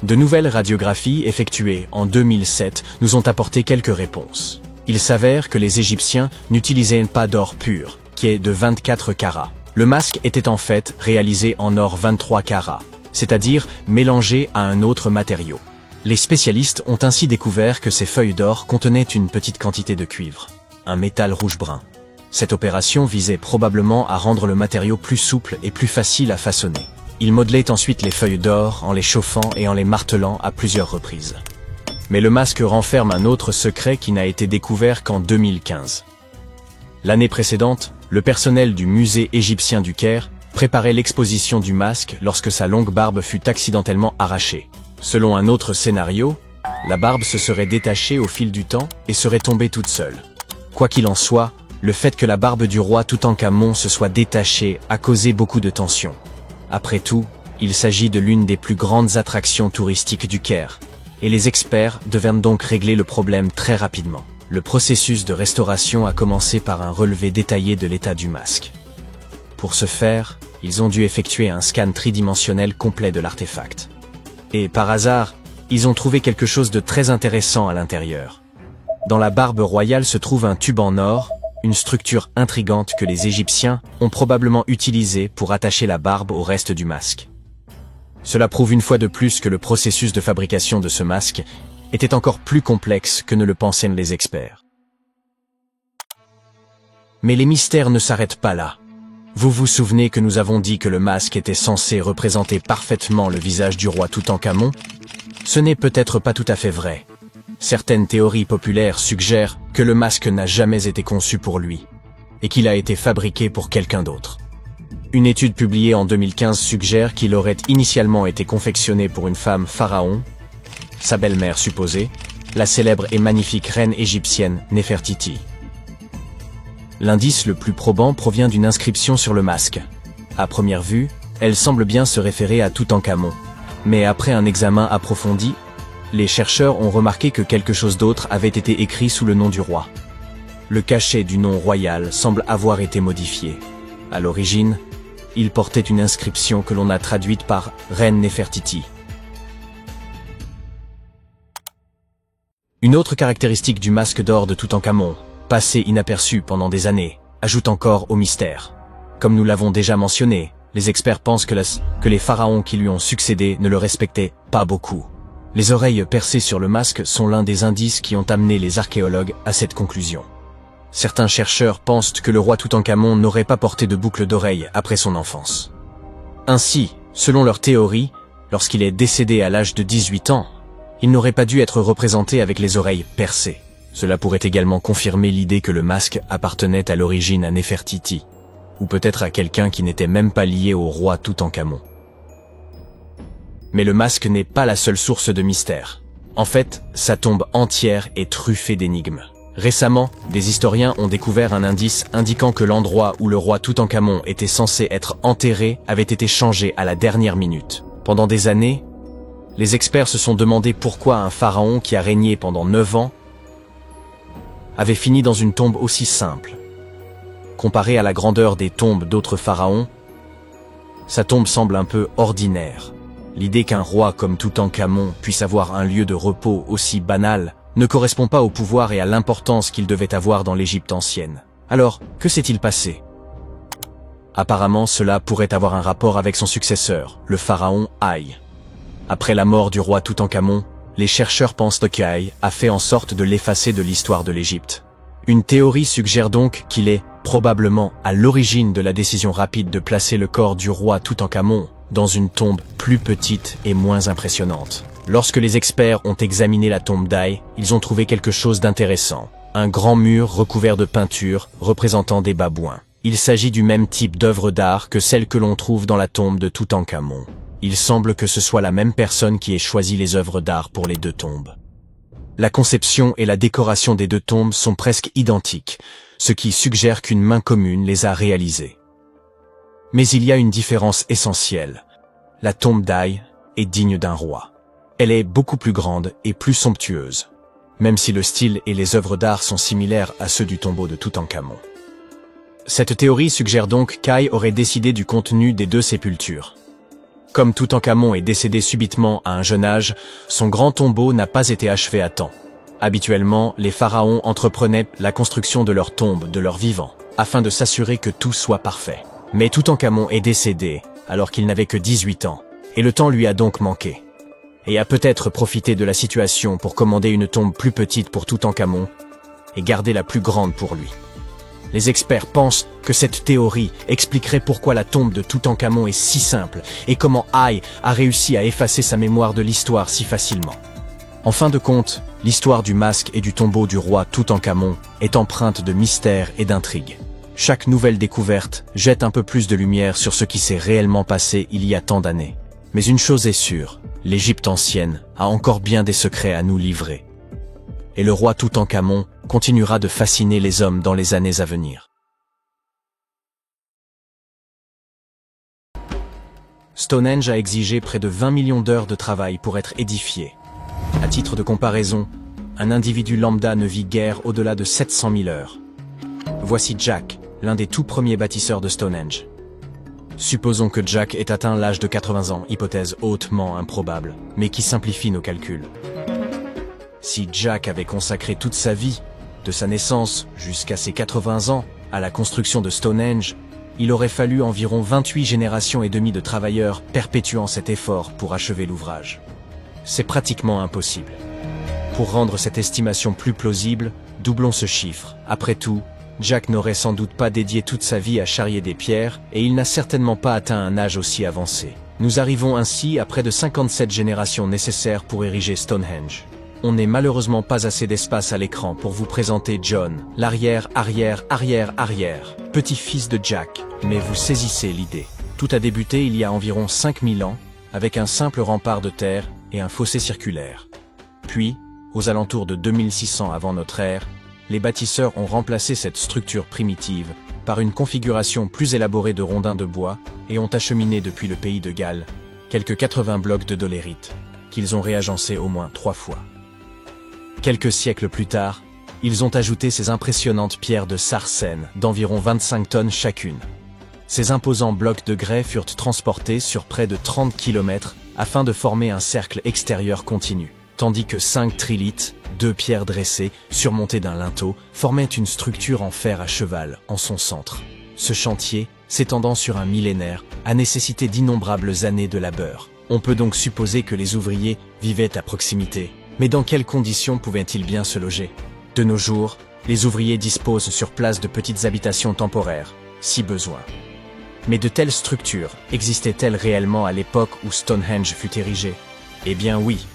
De nouvelles radiographies effectuées en 2007 nous ont apporté quelques réponses. Il s'avère que les Égyptiens n'utilisaient pas d'or pur, qui est de 24 carats. Le masque était en fait réalisé en or 23 carats, c'est-à-dire mélangé à un autre matériau. Les spécialistes ont ainsi découvert que ces feuilles d'or contenaient une petite quantité de cuivre, un métal rouge-brun. Cette opération visait probablement à rendre le matériau plus souple et plus facile à façonner. Il modelait ensuite les feuilles d'or en les chauffant et en les martelant à plusieurs reprises. Mais le masque renferme un autre secret qui n'a été découvert qu'en 2015. L'année précédente, le personnel du musée égyptien du Caire préparait l'exposition du masque lorsque sa longue barbe fut accidentellement arrachée. Selon un autre scénario, la barbe se serait détachée au fil du temps et serait tombée toute seule. Quoi qu'il en soit, le fait que la barbe du roi Toutankhamon se soit détachée a causé beaucoup de tension. Après tout, il s'agit de l'une des plus grandes attractions touristiques du Caire, et les experts devaient donc régler le problème très rapidement. Le processus de restauration a commencé par un relevé détaillé de l'état du masque. Pour ce faire, ils ont dû effectuer un scan tridimensionnel complet de l'artefact. Et par hasard, ils ont trouvé quelque chose de très intéressant à l'intérieur. Dans la barbe royale se trouve un tube en or, une structure intrigante que les Égyptiens ont probablement utilisée pour attacher la barbe au reste du masque. Cela prouve une fois de plus que le processus de fabrication de ce masque était encore plus complexe que ne le pensaient les experts. Mais les mystères ne s'arrêtent pas là. Vous vous souvenez que nous avons dit que le masque était censé représenter parfaitement le visage du roi Toutankhamon? Ce n'est peut-être pas tout à fait vrai. Certaines théories populaires suggèrent que le masque n'a jamais été conçu pour lui, et qu'il a été fabriqué pour quelqu'un d'autre. Une étude publiée en 2015 suggère qu'il aurait initialement été confectionné pour une femme pharaon, sa belle-mère supposée, la célèbre et magnifique reine égyptienne Néfertiti. L'indice le plus probant provient d'une inscription sur le masque. À première vue, elle semble bien se référer à Toutankhamon. Mais après un examen approfondi, les chercheurs ont remarqué que quelque chose d'autre avait été écrit sous le nom du roi. Le cachet du nom royal semble avoir été modifié. À l'origine, il portait une inscription que l'on a traduite par « Reine Néfertiti ». Une autre caractéristique du masque d'or de Toutankhamon, passé inaperçu pendant des années, ajoute encore au mystère. Comme nous l'avons déjà mentionné, les experts pensent que les pharaons qui lui ont succédé ne le respectaient pas beaucoup. Les oreilles percées sur le masque sont l'un des indices qui ont amené les archéologues à cette conclusion. Certains chercheurs pensent que le roi Toutankhamon n'aurait pas porté de boucle d'oreille après son enfance. Ainsi, selon leur théorie, lorsqu'il est décédé à l'âge de 18 ans, il n'aurait pas dû être représenté avec les oreilles percées. Cela pourrait également confirmer l'idée que le masque appartenait à l'origine à Néfertiti, ou peut-être à quelqu'un qui n'était même pas lié au roi Toutankhamon. Mais le masque n'est pas la seule source de mystère. En fait, sa tombe entière est truffée d'énigmes. Récemment, des historiens ont découvert un indice indiquant que l'endroit où le roi Toutankhamon était censé être enterré avait été changé à la dernière minute. Pendant des années, les experts se sont demandé pourquoi un pharaon qui a régné pendant 9 ans avait fini dans une tombe aussi simple. Comparé à la grandeur des tombes d'autres pharaons, sa tombe semble un peu ordinaire. L'idée qu'un roi comme Toutankhamon puisse avoir un lieu de repos aussi banal ne correspond pas au pouvoir et à l'importance qu'il devait avoir dans l'Égypte ancienne. Alors, que s'est-il passé? Apparemment, cela pourrait avoir un rapport avec son successeur, le pharaon Haï. Après la mort du roi Toutankhamon, les chercheurs pensent que Haï a fait en sorte de l'effacer de l'histoire de l'Égypte. Une théorie suggère donc qu'il est probablement à l'origine de la décision rapide de placer le corps du roi Toutankhamon dans une tombe plus petite et moins impressionnante. Lorsque les experts ont examiné la tombe d'Haï, ils ont trouvé quelque chose d'intéressant. Un grand mur recouvert de peintures représentant des babouins. Il s'agit du même type d'œuvre d'art que celle que l'on trouve dans la tombe de Toutankhamon. Il semble que ce soit la même personne qui ait choisi les œuvres d'art pour les deux tombes. La conception et la décoration des deux tombes sont presque identiques, ce qui suggère qu'une main commune les a réalisées. Mais il y a une différence essentielle. La tombe d'Haï est digne d'un roi. Elle est beaucoup plus grande et plus somptueuse, même si le style et les œuvres d'art sont similaires à ceux du tombeau de Toutankhamon. Cette théorie suggère donc qu'Haï aurait décidé du contenu des deux sépultures. Comme Toutankhamon est décédé subitement à un jeune âge, son grand tombeau n'a pas été achevé à temps. Habituellement, les pharaons entreprenaient la construction de leur tombe de leur vivant, afin de s'assurer que tout soit parfait. Mais Toutankhamon est décédé alors qu'il n'avait que 18 ans, et le temps lui a donc manqué. Et a peut-être profité de la situation pour commander une tombe plus petite pour Toutankhamon et garder la plus grande pour lui. Les experts pensent que cette théorie expliquerait pourquoi la tombe de Toutankhamon est si simple et comment Haï a réussi à effacer sa mémoire de l'histoire si facilement. En fin de compte, l'histoire du masque et du tombeau du roi Toutankhamon est empreinte de mystère et d'intrigue. Chaque nouvelle découverte jette un peu plus de lumière sur ce qui s'est réellement passé il y a tant d'années. Mais une chose est sûre, l'Égypte ancienne a encore bien des secrets à nous livrer. Et le roi Toutankhamon continuera de fasciner les hommes dans les années à venir. Stonehenge a exigé près de 20 millions d'heures de travail pour être édifié. À titre de comparaison, un individu lambda ne vit guère au-delà de 700 000 heures. Voici Jack, l'un des tout premiers bâtisseurs de Stonehenge. Supposons que Jack ait atteint l'âge de 80 ans, hypothèse hautement improbable, mais qui simplifie nos calculs. Si Jack avait consacré toute sa vie, de sa naissance jusqu'à ses 80 ans, à la construction de Stonehenge, il aurait fallu environ 28 générations et demie de travailleurs perpétuant cet effort pour achever l'ouvrage. C'est pratiquement impossible. Pour rendre cette estimation plus plausible, doublons ce chiffre. Après tout, Jack n'aurait sans doute pas dédié toute sa vie à charrier des pierres, et il n'a certainement pas atteint un âge aussi avancé. Nous arrivons ainsi à près de 57 générations nécessaires pour ériger Stonehenge. On n'est malheureusement pas assez d'espace à l'écran pour vous présenter John, l'arrière-arrière-arrière-arrière, petit-fils de Jack, mais vous saisissez l'idée. Tout a débuté il y a environ 5000 ans, avec un simple rempart de terre et un fossé circulaire. Puis, aux alentours de 2600 avant notre ère, les bâtisseurs ont remplacé cette structure primitive par une configuration plus élaborée de rondins de bois et ont acheminé depuis le pays de Galles quelques 80 blocs de dolérite, qu'ils ont réagencés au moins 3 fois. Quelques siècles plus tard, ils ont ajouté ces impressionnantes pierres de sarcène d'environ 25 tonnes chacune. Ces imposants blocs de grès furent transportés sur près de 30 km afin de former un cercle extérieur continu, tandis que 5 trilithes, 2 pierres dressées, surmontées d'un linteau, formaient une structure en fer à cheval en son centre. Ce chantier, s'étendant sur un millénaire, a nécessité d'innombrables années de labeur. On peut donc supposer que les ouvriers vivaient à proximité. Mais dans quelles conditions pouvaient-ils bien se loger? De nos jours, les ouvriers disposent sur place de petites habitations temporaires, si besoin. Mais de telles structures existaient-elles réellement à l'époque où Stonehenge fut érigé? Eh bien oui.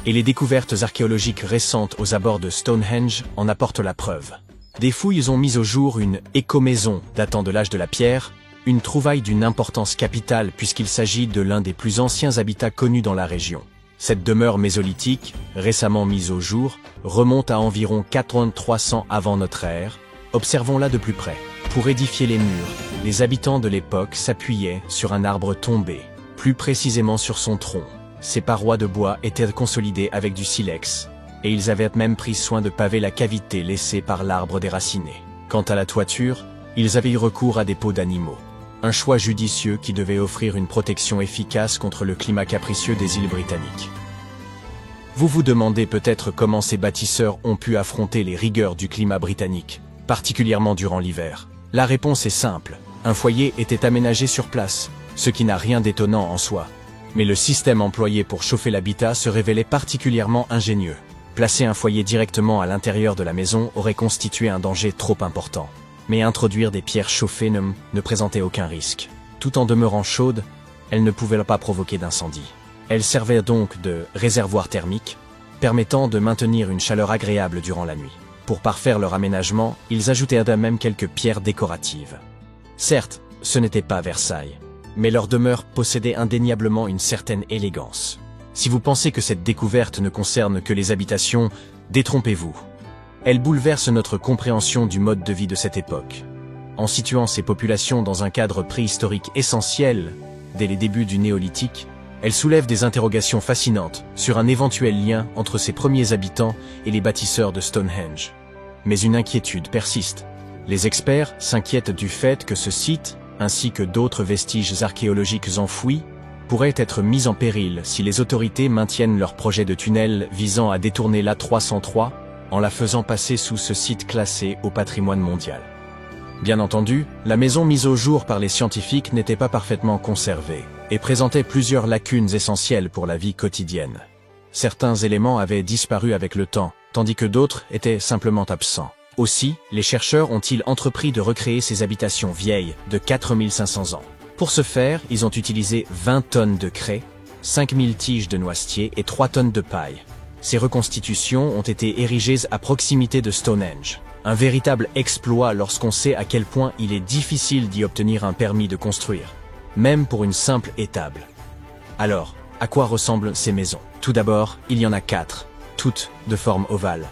Et les découvertes archéologiques récentes aux abords de Stonehenge en apportent la preuve. Des fouilles ont mis au jour une écomaison datant de l'âge de la pierre, une trouvaille d'une importance capitale puisqu'il s'agit de l'un des plus anciens habitats connus dans la région. Cette demeure mésolithique, récemment mise au jour, remonte à environ 4300 avant notre ère. Observons-la de plus près. Pour édifier les murs, les habitants de l'époque s'appuyaient sur un arbre tombé, plus précisément sur son tronc. Ces parois de bois étaient consolidées avec du silex, et ils avaient même pris soin de paver la cavité laissée par l'arbre déraciné. Quant à la toiture, ils avaient eu recours à des peaux d'animaux. Un choix judicieux qui devait offrir une protection efficace contre le climat capricieux des îles britanniques. Vous vous demandez peut-être comment ces bâtisseurs ont pu affronter les rigueurs du climat britannique, particulièrement durant l'hiver. La réponse est simple. Un foyer était aménagé sur place, ce qui n'a rien d'étonnant en soi. Mais le système employé pour chauffer l'habitat se révélait particulièrement ingénieux. Placer un foyer directement à l'intérieur de la maison aurait constitué un danger trop important. Mais introduire des pierres chauffées ne présentait aucun risque. Tout en demeurant chaudes, elles ne pouvaient pas provoquer d'incendie. Elles servaient donc de réservoir thermique, permettant de maintenir une chaleur agréable durant la nuit. Pour parfaire leur aménagement, ils ajoutaient à même quelques pierres décoratives. Certes, ce n'était pas Versailles, mais leur demeure possédait indéniablement une certaine élégance. Si vous pensez que cette découverte ne concerne que les habitations, détrompez-vous. Elle bouleverse notre compréhension du mode de vie de cette époque. En situant ces populations dans un cadre préhistorique essentiel, dès les débuts du néolithique, elle soulève des interrogations fascinantes sur un éventuel lien entre ces premiers habitants et les bâtisseurs de Stonehenge. Mais une inquiétude persiste. Les experts s'inquiètent du fait que ce site, ainsi que d'autres vestiges archéologiques enfouis, pourraient être mis en péril si les autorités maintiennent leur projet de tunnel visant à détourner l'A303 en la faisant passer sous ce site classé au patrimoine mondial. Bien entendu, la maison mise au jour par les scientifiques n'était pas parfaitement conservée et présentait plusieurs lacunes essentielles pour la vie quotidienne. Certains éléments avaient disparu avec le temps, tandis que d'autres étaient simplement absents. Aussi, les chercheurs ont-ils entrepris de recréer ces habitations vieilles de 4500 ans. Pour ce faire, ils ont utilisé 20 tonnes de craie, 5000 tiges de noisetier et 3 tonnes de paille. Ces reconstitutions ont été érigées à proximité de Stonehenge. Un véritable exploit lorsqu'on sait à quel point il est difficile d'y obtenir un permis de construire, même pour une simple étable. Alors, à quoi ressemblent ces maisons? Tout d'abord, il y en a 4, toutes de forme ovale.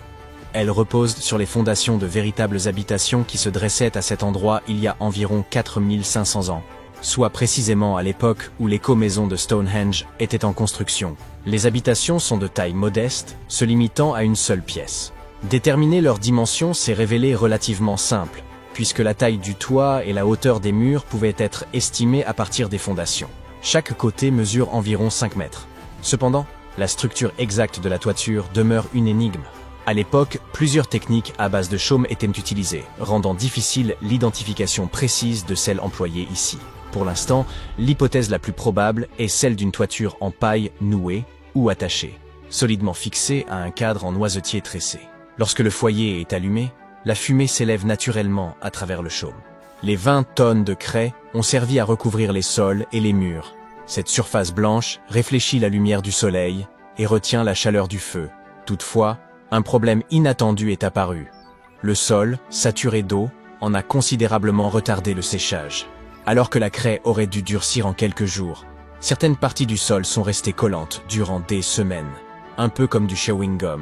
Elles reposent sur les fondations de véritables habitations qui se dressaient à cet endroit il y a environ 4500 ans, soit précisément à l'époque où l'éco-maison de Stonehenge était en construction. Les habitations sont de taille modeste, se limitant à une seule pièce. Déterminer leurs dimensions s'est révélé relativement simple, puisque la taille du toit et la hauteur des murs pouvaient être estimées à partir des fondations. Chaque côté mesure environ 5 mètres. Cependant, la structure exacte de la toiture demeure une énigme. À l'époque, plusieurs techniques à base de chaume étaient utilisées, rendant difficile l'identification précise de celle employée ici. Pour l'instant, l'hypothèse la plus probable est celle d'une toiture en paille nouée ou attachée, solidement fixée à un cadre en noisetier tressé. Lorsque le foyer est allumé, la fumée s'élève naturellement à travers le chaume. Les 20 tonnes de craie ont servi à recouvrir les sols et les murs. Cette surface blanche réfléchit la lumière du soleil et retient la chaleur du feu. Toutefois, un problème inattendu est apparu. Le sol, saturé d'eau, en a considérablement retardé le séchage. Alors que la craie aurait dû durcir en quelques jours, certaines parties du sol sont restées collantes durant des semaines, un peu comme du chewing-gum.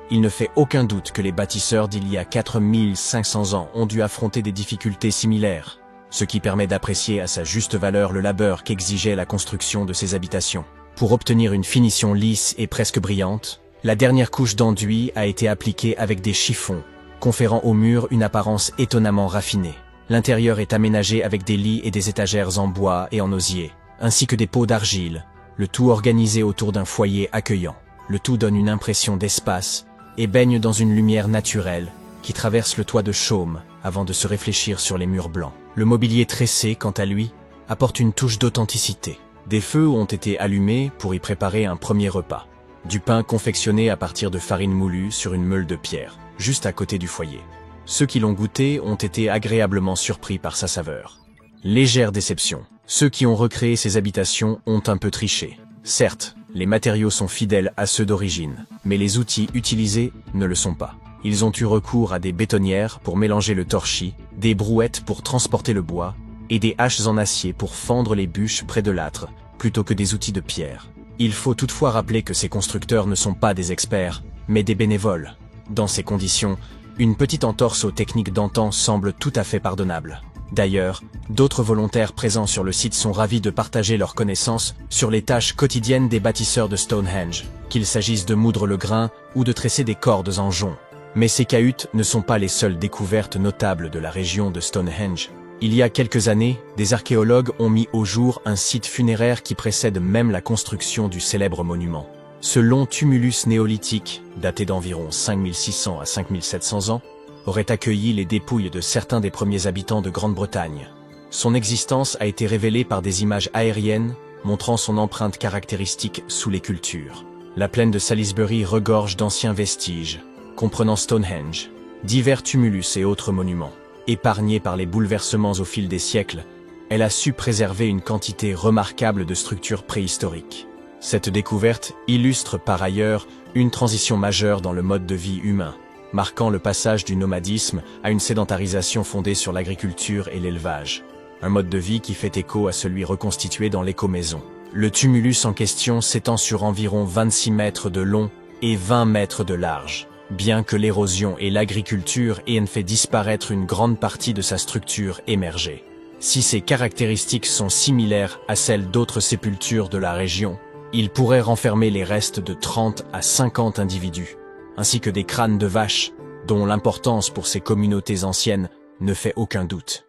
Il ne fait aucun doute que les bâtisseurs d'il y a 4500 ans ont dû affronter des difficultés similaires, ce qui permet d'apprécier à sa juste valeur le labeur qu'exigeait la construction de ces habitations. Pour obtenir une finition lisse et presque brillante, la dernière couche d'enduit a été appliquée avec des chiffons, conférant au mur une apparence étonnamment raffinée. L'intérieur est aménagé avec des lits et des étagères en bois et en osier, ainsi que des pots d'argile, le tout organisé autour d'un foyer accueillant. Le tout donne une impression d'espace et baigne dans une lumière naturelle qui traverse le toit de chaume avant de se réfléchir sur les murs blancs. Le mobilier tressé, quant à lui, apporte une touche d'authenticité. Des feux ont été allumés pour y préparer un premier repas. Du pain confectionné à partir de farine moulue sur une meule de pierre, juste à côté du foyer. Ceux qui l'ont goûté ont été agréablement surpris par sa saveur. Légère déception. Ceux qui ont recréé ces habitations ont un peu triché. Certes, les matériaux sont fidèles à ceux d'origine, mais les outils utilisés ne le sont pas. Ils ont eu recours à des bétonnières pour mélanger le torchis, des brouettes pour transporter le bois, et des haches en acier pour fendre les bûches près de l'âtre, plutôt que des outils de pierre. Il faut toutefois rappeler que ces constructeurs ne sont pas des experts, mais des bénévoles. Dans ces conditions, une petite entorse aux techniques d'antan semble tout à fait pardonnable. D'ailleurs, d'autres volontaires présents sur le site sont ravis de partager leurs connaissances sur les tâches quotidiennes des bâtisseurs de Stonehenge, qu'il s'agisse de moudre le grain ou de tresser des cordes en jonc. Mais ces cahutes ne sont pas les seules découvertes notables de la région de Stonehenge. Il y a quelques années, des archéologues ont mis au jour un site funéraire qui précède même la construction du célèbre monument. Ce long tumulus néolithique, daté d'environ 5600 à 5700 ans, aurait accueilli les dépouilles de certains des premiers habitants de Grande-Bretagne. Son existence a été révélée par des images aériennes montrant son empreinte caractéristique sous les cultures. La plaine de Salisbury regorge d'anciens vestiges, comprenant Stonehenge, divers tumulus et autres monuments. Épargnée par les bouleversements au fil des siècles, elle a su préserver une quantité remarquable de structures préhistoriques. Cette découverte illustre par ailleurs une transition majeure dans le mode de vie humain, marquant le passage du nomadisme à une sédentarisation fondée sur l'agriculture et l'élevage. Un mode de vie qui fait écho à celui reconstitué dans l'écomaison. Le tumulus en question s'étend sur environ 26 mètres de long et 20 mètres de large. Bien que l'érosion et l'agriculture aient fait disparaître une grande partie de sa structure émergée. Si ces caractéristiques sont similaires à celles d'autres sépultures de la région, il pourrait renfermer les restes de 30 à 50 individus, ainsi que des crânes de vaches, dont l'importance pour ces communautés anciennes ne fait aucun doute.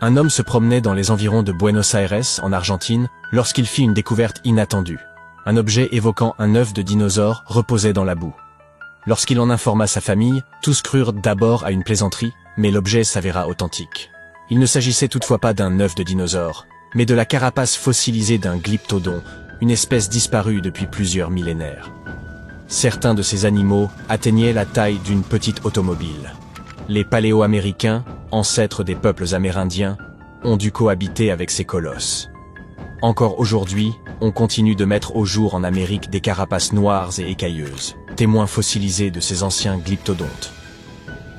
Un homme se promenait dans les environs de Buenos Aires, en Argentine, lorsqu'il fit une découverte inattendue. Un objet évoquant un œuf de dinosaure reposait dans la boue. Lorsqu'il en informa sa famille, tous crurent d'abord à une plaisanterie, mais l'objet s'avéra authentique. Il ne s'agissait toutefois pas d'un œuf de dinosaure, mais de la carapace fossilisée d'un glyptodon, une espèce disparue depuis plusieurs millénaires. Certains de ces animaux atteignaient la taille d'une petite automobile. Les paléo-américains, ancêtres des peuples amérindiens, ont dû cohabiter avec ces colosses. Encore aujourd'hui, on continue de mettre au jour en Amérique des carapaces noires et écailleuses, témoins fossilisés de ces anciens glyptodontes.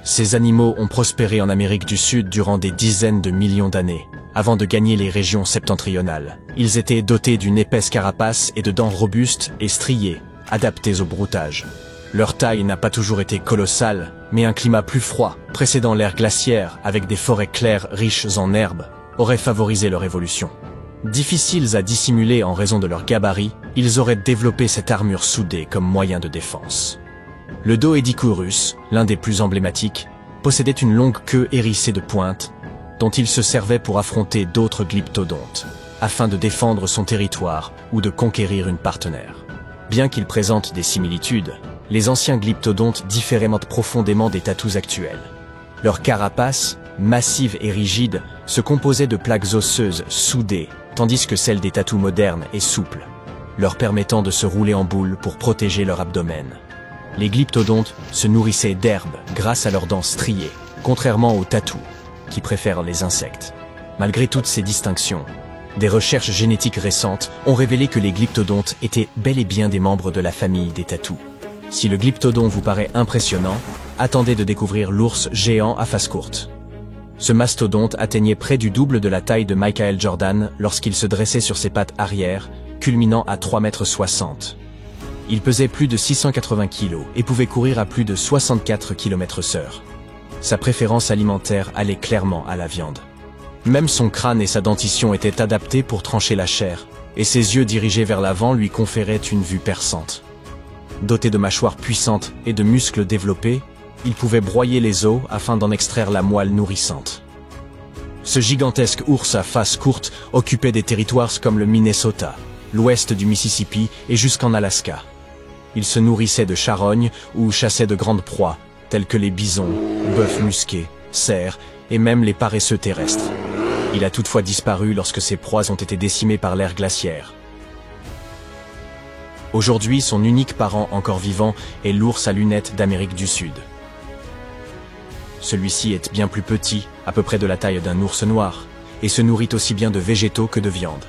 Ces animaux ont prospéré en Amérique du Sud durant des dizaines de millions d'années, avant de gagner les régions septentrionales. Ils étaient dotés d'une épaisse carapace et de dents robustes et striées, adaptées au broutage. Leur taille n'a pas toujours été colossale, mais un climat plus froid, précédant l'ère glaciaire avec des forêts claires riches en herbes, aurait favorisé leur évolution. Difficiles à dissimuler en raison de leur gabarit, ils auraient développé cette armure soudée comme moyen de défense. Le Doedicurus, l'un des plus emblématiques, possédait une longue queue hérissée de pointes, dont il se servait pour affronter d'autres glyptodontes, afin de défendre son territoire ou de conquérir une partenaire. Bien qu'ils présentent des similitudes, les anciens glyptodontes différaient profondément des tatous actuels. Leur carapace, massive et rigide, se composait de plaques osseuses soudées, tandis que celle des tatous modernes est souple, leur permettant de se rouler en boule pour protéger leur abdomen. Les glyptodontes se nourrissaient d'herbes grâce à leurs dents striées, contrairement aux tatous, qui préfèrent les insectes. Malgré toutes ces distinctions, des recherches génétiques récentes ont révélé que les glyptodontes étaient bel et bien des membres de la famille des tatous. Si le glyptodon vous paraît impressionnant, attendez de découvrir l'ours géant à face courte. Ce mastodonte atteignait près du double de la taille de Michael Jordan lorsqu'il se dressait sur ses pattes arrière, culminant à 3,60 m. Il pesait plus de 680 kg et pouvait courir à plus de 64 km/h. Sa préférence alimentaire allait clairement à la viande. Même son crâne et sa dentition étaient adaptés pour trancher la chair, et ses yeux dirigés vers l'avant lui conféraient une vue perçante. Doté de mâchoires puissantes et de muscles développés, il pouvait broyer les os afin d'en extraire la moelle nourrissante. Ce gigantesque ours à face courte occupait des territoires comme le Minnesota, l'ouest du Mississippi et jusqu'en Alaska. Il se nourrissait de charognes ou chassait de grandes proies, telles que les bisons, bœufs musqués, cerfs et même les paresseux terrestres. Il a toutefois disparu lorsque ses proies ont été décimées par l'ère glaciaire. Aujourd'hui, son unique parent encore vivant est l'ours à lunettes d'Amérique du Sud. Celui-ci est bien plus petit, à peu près de la taille d'un ours noir, et se nourrit aussi bien de végétaux que de viande.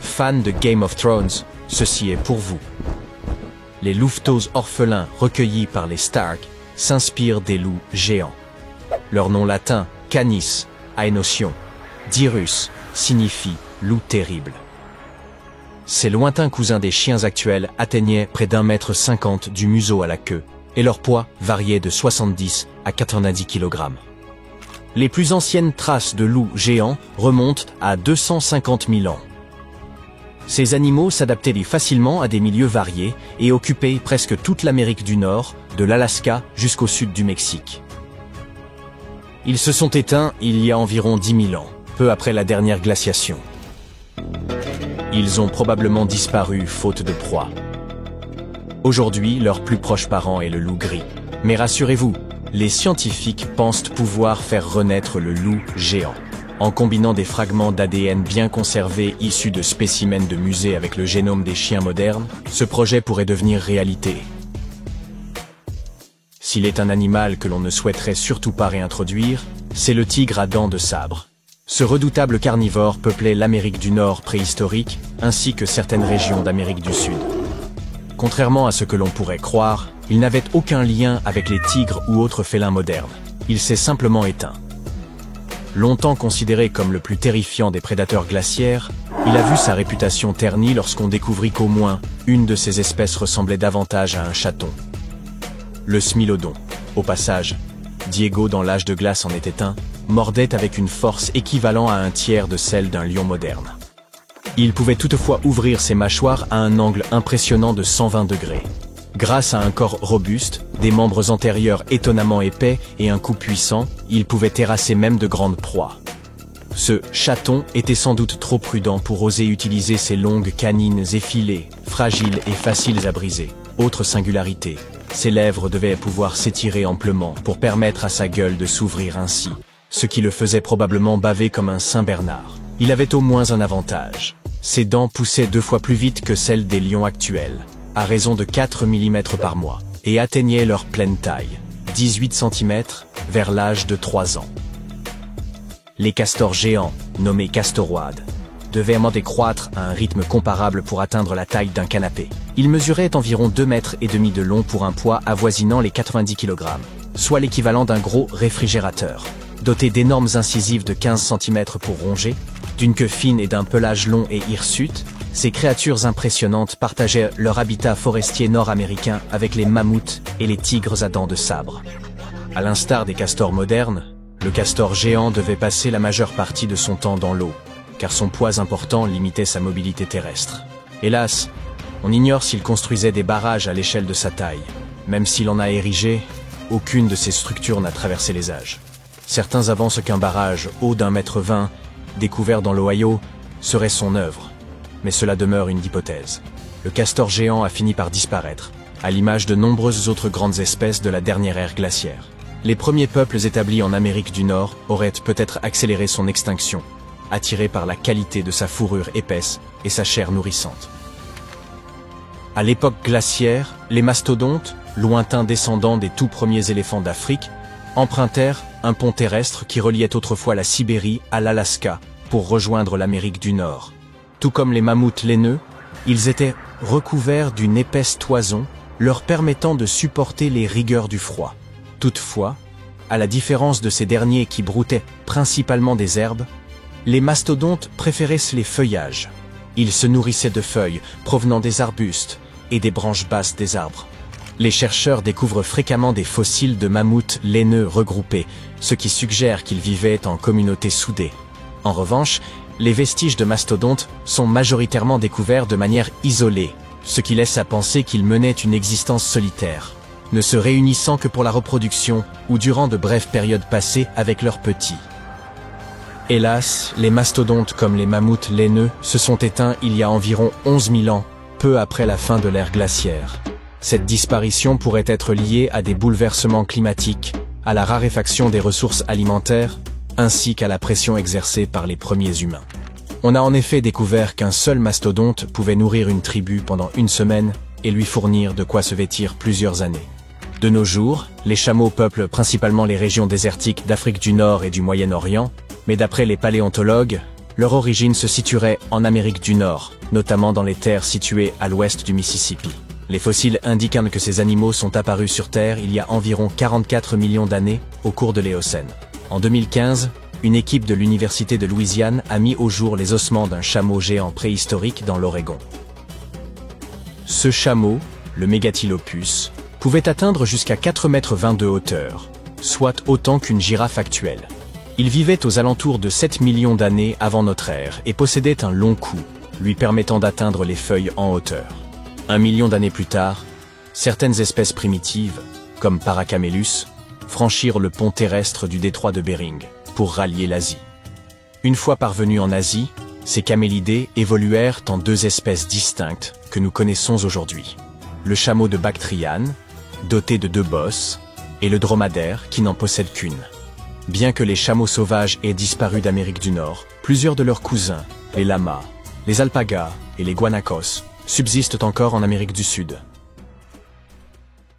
Fans de Game of Thrones, ceci est pour vous. Les louveteaux orphelins recueillis par les Stark s'inspirent des loups géants. Leur nom latin, Canis, Aenotion, Dirus, signifie loup terrible. Ces lointains cousins des chiens actuels atteignaient près d'1,50 m du museau à la queue, et leur poids variait de 70 à 90 kg. Les plus anciennes traces de loups géants remontent à 250 000 ans. Ces animaux s'adaptaient facilement à des milieux variés et occupaient presque toute l'Amérique du Nord, de l'Alaska jusqu'au sud du Mexique. Ils se sont éteints il y a environ 10 000 ans, peu après la dernière glaciation. Ils ont probablement disparu faute de proie. Aujourd'hui, leur plus proche parent est le loup gris. Mais rassurez-vous, les scientifiques pensent pouvoir faire renaître le loup géant. En combinant des fragments d'ADN bien conservés issus de spécimens de musée avec le génome des chiens modernes, ce projet pourrait devenir réalité. S'il est un animal que l'on ne souhaiterait surtout pas réintroduire, c'est le tigre à dents de sabre. Ce redoutable carnivore peuplait l'Amérique du Nord préhistorique, ainsi que certaines régions d'Amérique du Sud. Contrairement à ce que l'on pourrait croire, il n'avait aucun lien avec les tigres ou autres félins modernes. Il s'est simplement éteint. Longtemps considéré comme le plus terrifiant des prédateurs glaciaires, il a vu sa réputation ternie lorsqu'on découvrit qu'au moins une de ces espèces ressemblait davantage à un chaton. Le smilodon. Au passage, Diego dans l'âge de glace en était un, mordait avec une force équivalent à un tiers de celle d'un lion moderne. Il pouvait toutefois ouvrir ses mâchoires à un angle impressionnant de 120 degrés. Grâce à un corps robuste, des membres antérieurs étonnamment épais et un cou puissant, il pouvait terrasser même de grandes proies. Ce chaton était sans doute trop prudent pour oser utiliser ses longues canines effilées, fragiles et faciles à briser. Autre singularité, ses lèvres devaient pouvoir s'étirer amplement pour permettre à sa gueule de s'ouvrir ainsi, ce qui le faisait probablement baver comme un Saint-Bernard. Il avait au moins un avantage. Ses dents poussaient 2 fois plus vite que celles des lions actuels, à raison de 4 mm par mois, et atteignaient leur pleine taille, 18 cm, vers l'âge de 3 ans. Les castors géants, nommés castoroides, devaient décroître à un rythme comparable pour atteindre la taille d'un canapé. Ils mesuraient environ 2,5 mètres de long pour un poids avoisinant les 90 kg, soit l'équivalent d'un gros réfrigérateur. Dotés d'énormes incisives de 15 cm pour ronger, d'une queue fine et d'un pelage long et hirsute, ces créatures impressionnantes partageaient leur habitat forestier nord-américain avec les mammouths et les tigres à dents de sabre. À l'instar des castors modernes, le castor géant devait passer la majeure partie de son temps dans l'eau, car son poids important limitait sa mobilité terrestre. Hélas, on ignore s'il construisait des barrages à l'échelle de sa taille. Même s'il en a érigé, aucune de ces structures n'a traversé les âges. Certains avancent qu'un barrage haut d'1,20 m, découvert dans l'Ohio, serait son œuvre. Mais cela demeure une hypothèse. Le castor géant a fini par disparaître, à l'image de nombreuses autres grandes espèces de la dernière ère glaciaire. Les premiers peuples établis en Amérique du Nord auraient peut-être accéléré son extinction, attirés par la qualité de sa fourrure épaisse et sa chair nourrissante. À l'époque glaciaire, les mastodontes, lointains descendants des tout premiers éléphants d'Afrique, empruntèrent un pont terrestre qui reliait autrefois la Sibérie à l'Alaska pour rejoindre l'Amérique du Nord. Tout comme les mammouths laineux, ils étaient recouverts d'une épaisse toison leur permettant de supporter les rigueurs du froid. Toutefois, à la différence de ces derniers qui broutaient principalement des herbes, les mastodontes préféraient les feuillages. Ils se nourrissaient de feuilles provenant des arbustes et des branches basses des arbres. Les chercheurs découvrent fréquemment des fossiles de mammouths laineux regroupés, ce qui suggère qu'ils vivaient en communautés soudées. En revanche, les vestiges de mastodontes sont majoritairement découverts de manière isolée, ce qui laisse à penser qu'ils menaient une existence solitaire, ne se réunissant que pour la reproduction ou durant de brèves périodes passées avec leurs petits. Hélas, les mastodontes comme les mammouths laineux se sont éteints il y a environ 11 000 ans, peu après la fin de l'ère glaciaire. Cette disparition pourrait être liée à des bouleversements climatiques, à la raréfaction des ressources alimentaires, ainsi qu'à la pression exercée par les premiers humains. On a en effet découvert qu'un seul mastodonte pouvait nourrir une tribu pendant une semaine et lui fournir de quoi se vêtir plusieurs années. De nos jours, les chameaux peuplent principalement les régions désertiques d'Afrique du Nord et du Moyen-Orient, mais d'après les paléontologues, leur origine se situerait en Amérique du Nord, notamment dans les terres situées à l'ouest du Mississippi. Les fossiles indiquent que ces animaux sont apparus sur Terre il y a environ 44 millions d'années au cours de l'Éocène. En 2015, une équipe de l'Université de Louisiane a mis au jour les ossements d'un chameau géant préhistorique dans l'Oregon. Ce chameau, le Megatylopus, pouvait atteindre jusqu'à 4,20 m de hauteur, soit autant qu'une girafe actuelle. Il vivait aux alentours de 7 millions d'années avant notre ère et possédait un long cou, lui permettant d'atteindre les feuilles en hauteur. 1 million d'années plus tard, certaines espèces primitives, comme Paracamélus, franchirent le pont terrestre du détroit de Bering pour rallier l'Asie. Une fois parvenus en Asie, ces camélidés évoluèrent en deux espèces distinctes que nous connaissons aujourd'hui. Le chameau de Bactriane, doté de 2 bosses, et le dromadaire qui n'en possède qu'une. Bien que les chameaux sauvages aient disparu d'Amérique du Nord, plusieurs de leurs cousins, les lamas, les alpagas et les guanacos, subsistent encore en Amérique du Sud.